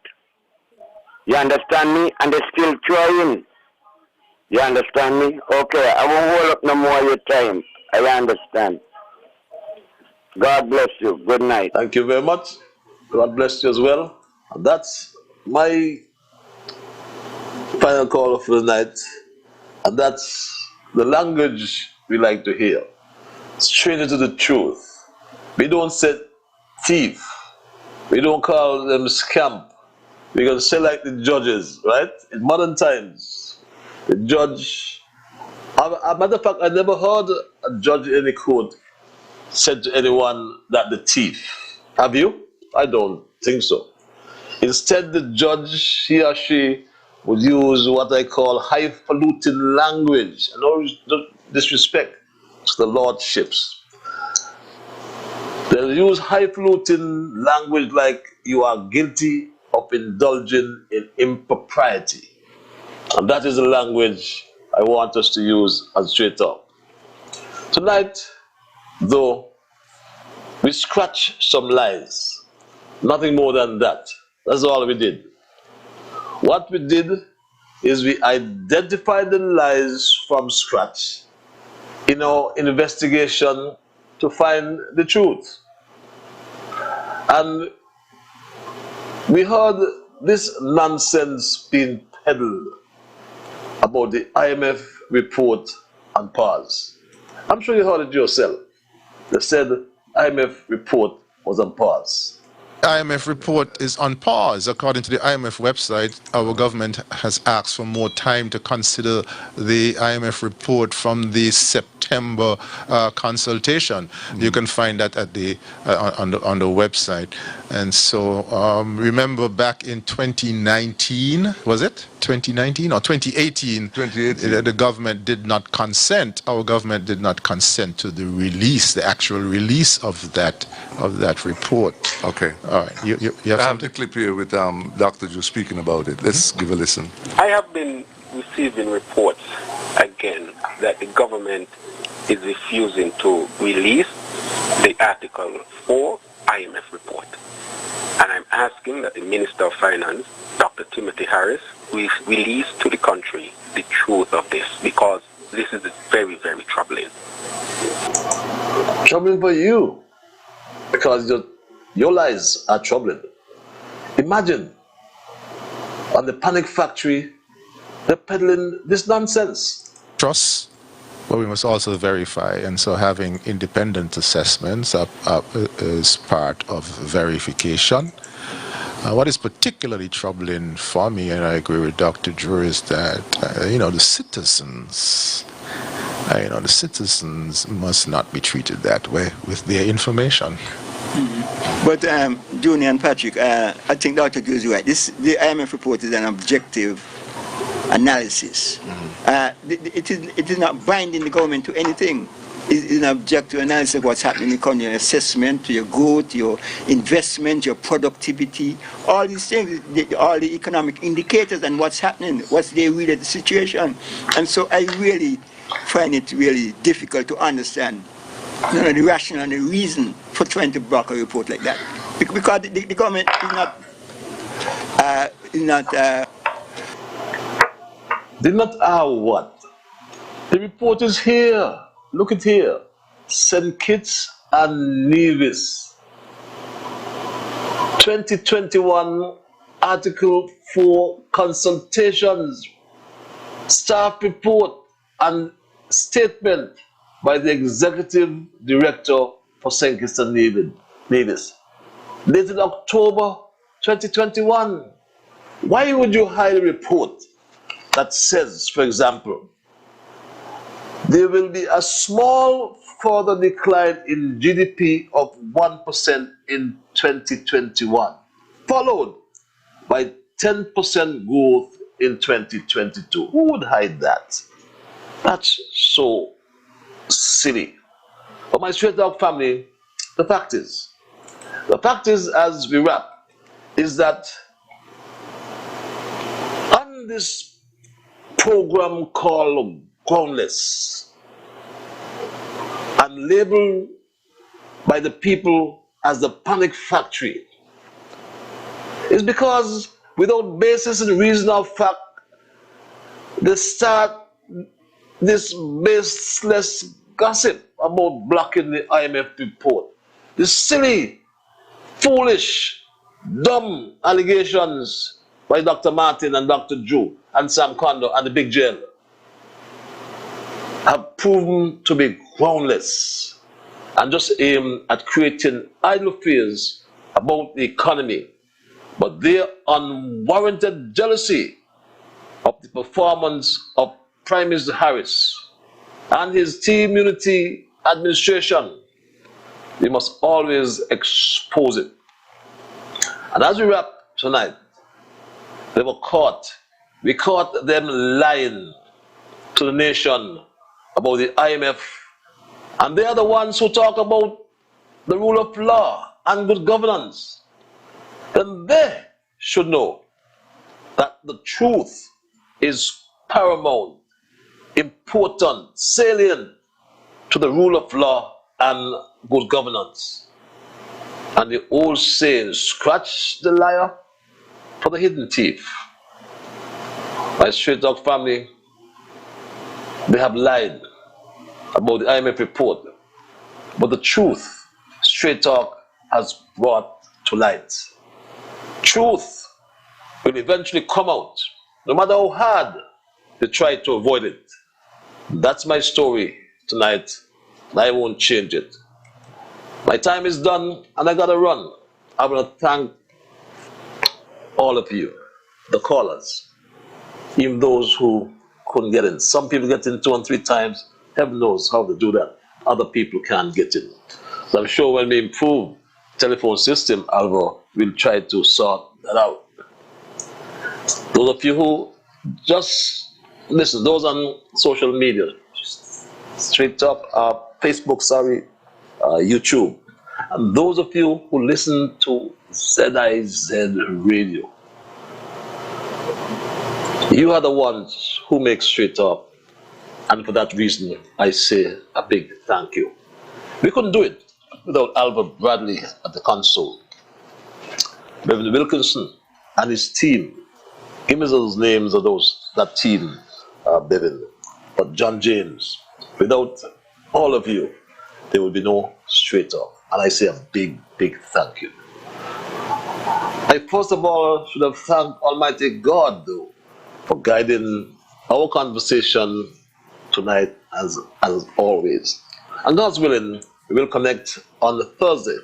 You understand me? And they're still trying. You understand me? Okay, I won't hold up no more of your time. I understand. God bless you. Good night. Thank you very much. God bless you as well. And that's my final call for the night. And that's the language we like to hear. Stranger to the truth. We don't say thief. We don't call them scamp. we're going to say like the judges, right? In modern times, the judge, a matter of fact, I never heard a judge in any court said to anyone that the thief. Have you? I don't think so. Instead, the judge, he or she, would use what I call highfalutin language, and no disrespect to the lordships. They'll use highfalutin language like you are guilty of indulging in impropriety. And that is the language I want us to use as straight up. Tonight, though, we scratch some lies. Nothing more than that. That's all we did. What we did is we identified the lies from scratch in our investigation to find the truth. And we heard this nonsense being peddled about the IMF report and pause. I'm sure you heard it yourself. They said the IMF report was on pause. IMF report is on pause. According to the IMF website, our government has asked for more time to consider the IMF report from the September consultation. You can find that at the on the website. And so remember back in 2019, was it 2019 or 2018? 2018. The government did not consent. Our government did not consent to the release, the actual release of that report. Okay. All right. You have I have the clip here with Dr. Joe speaking about it. Let's give a listen. I have been receiving reports again that the government is refusing to release the Article 4 IMF report. And I'm asking that the Minister of Finance, Dr. Timothy Harris, release to the country the truth of this, because this is very, very troubling. Troubling for you, because your lies are troubling. Imagine, on the panic factory, they're peddling this nonsense. Trust, but we must also verify, and so having independent assessments is part of verification. What is particularly troubling for me, and I agree with Dr. Drew, is that the citizens, the citizens must not be treated that way with their information. Mm-hmm. But Junior and Patrick, I think Dr. Drew is right. The IMF report is an objective analysis. Mm-hmm. It is not binding the government to anything. It's an objective analysis of what's happening in the country, your assessment, your growth, your investment, your productivity, all these things, all the economic indicators and what's happening, what's they read at the situation. And so I really find it really difficult to understand the rationale and the reason for trying to block a report like that. Because the government is not Did not what? The report is here. Look at here. St. Kitts and Nevis. 2021 Article 4 consultations, staff report and statement by the Executive Director for St. Kitts and Nevis. Dated October 2021. Why would you hide a report that says, for example, there will be a small further decline in GDP of 1% in 2021, followed by 10% growth in 2022. Who would hide that? That's so silly. But my straight dog family, the fact is, as we wrap, is that on this program called Groundless and labeled by the people as the panic factory, is because without basis and reason of fact, they start this baseless gossip about blocking the IMF report. The silly, foolish, dumb allegations by Dr. Martin and Dr. Drew and Sam Kondo and the Big Jail have proven to be groundless and just aim at creating idle fears about the economy but their unwarranted jealousy of the performance of Prime Minister Harris and his team unity administration, we must always expose it. And as we wrap tonight, we caught them lying to the nation about the IMF, and they are the ones who talk about the rule of law and good governance. Then they should know that the truth is paramount, important, salient to the rule of law and good governance. And the old saying, scratch the liar for the hidden thief. My Straight Talk family, they have lied about the IMF report, but the truth, Straight Talk has brought to light. Truth will eventually come out, no matter how hard they try to avoid it. That's my story tonight, and I won't change it. My time is done, and I gotta run. I want to thank all of you, the callers, even those who couldn't get in. Some people get in 2 and 3 times. Heaven knows how to do that. Other people can't get in. So I'm sure when we improve telephone system, Alva, we'll try to sort that out. Those of you who just listen, those on social media, Straight Talk, Facebook, YouTube, and those of you who listen to ZIZ Radio, you are the ones who make Straight Talk, and for that reason, I say a big thank you. We couldn't do it without Albert Bradley at the console, Reverend Wilkinson and his team. Give me those names of that team, Bevan. But John James, without all of you, there will be no Straight Talk. And I say a big, big thank you. I first of all should have thanked Almighty God, though, for guiding our conversation tonight as always. And God's willing, we will connect on Thursday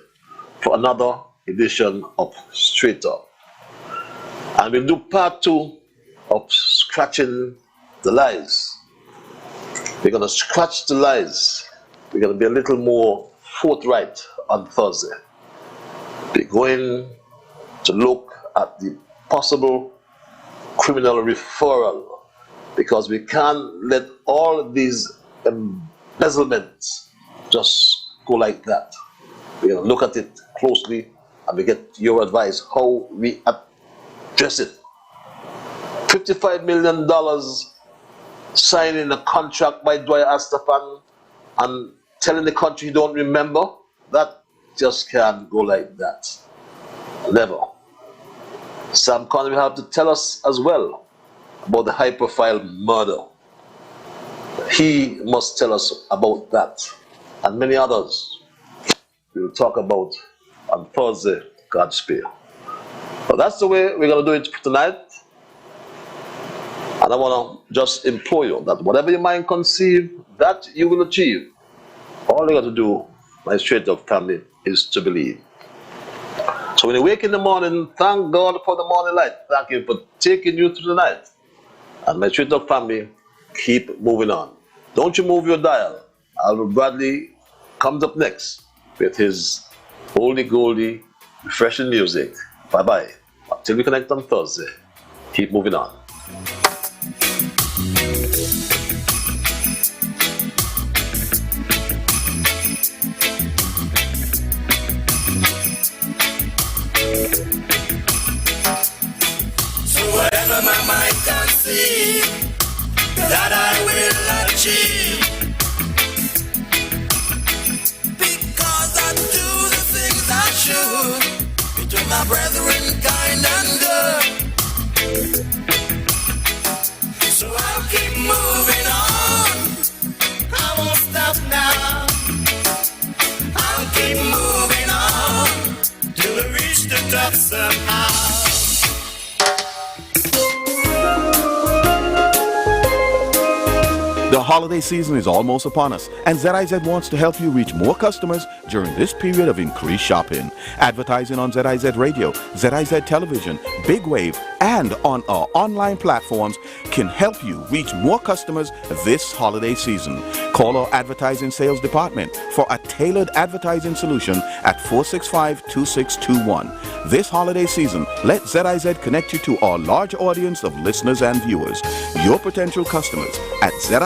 for another edition of Straight Talk. And we'll do part 2 of scratching the lies. We're going to scratch the lies. We're going to be a little more forthright on Thursday. We're going to look at the possible criminal referral, because we can't let all of these embezzlements just go like that. We're going to look at it closely, and we get your advice how we address it. $55 million signing a contract by Dwyer Astafan and telling the country you don't remember, that just can't go like that. Never. Sam Connery will have to tell us as well about the high-profile murder. He must tell us about that, and many others we will talk about on Thursday, God's spare. But that's the way we're going to do it tonight. And I want to just implore you that whatever your mind conceive, that you will achieve. All you got to do, my Straight Talk family, is to believe. So when you wake in the morning, thank God for the morning light. Thank you for taking you through the night. And my Straight Talk family, keep moving on. Don't you move your dial. Albert Bradley comes up next with his oldie goldie, refreshing music. Bye-bye. Until we connect on Thursday, keep moving on. So whatever my mind can see, that I will achieve. Because I do the things I should, between my brethren, kind and good. So I'll keep moving on. I won't stop now. I'll keep moving on till I reach the top somehow. The The holiday season is almost upon us, and ZIZ wants to help you reach more customers during this period of increased shopping. Advertising on ZIZ Radio, ZIZ Television, Big Wave, and on our online platforms can help you reach more customers this holiday season. Call our advertising sales department for a tailored advertising solution at 465-2621. This holiday season, let ZIZ connect you to our large audience of listeners and viewers. Your potential customers at ZIZ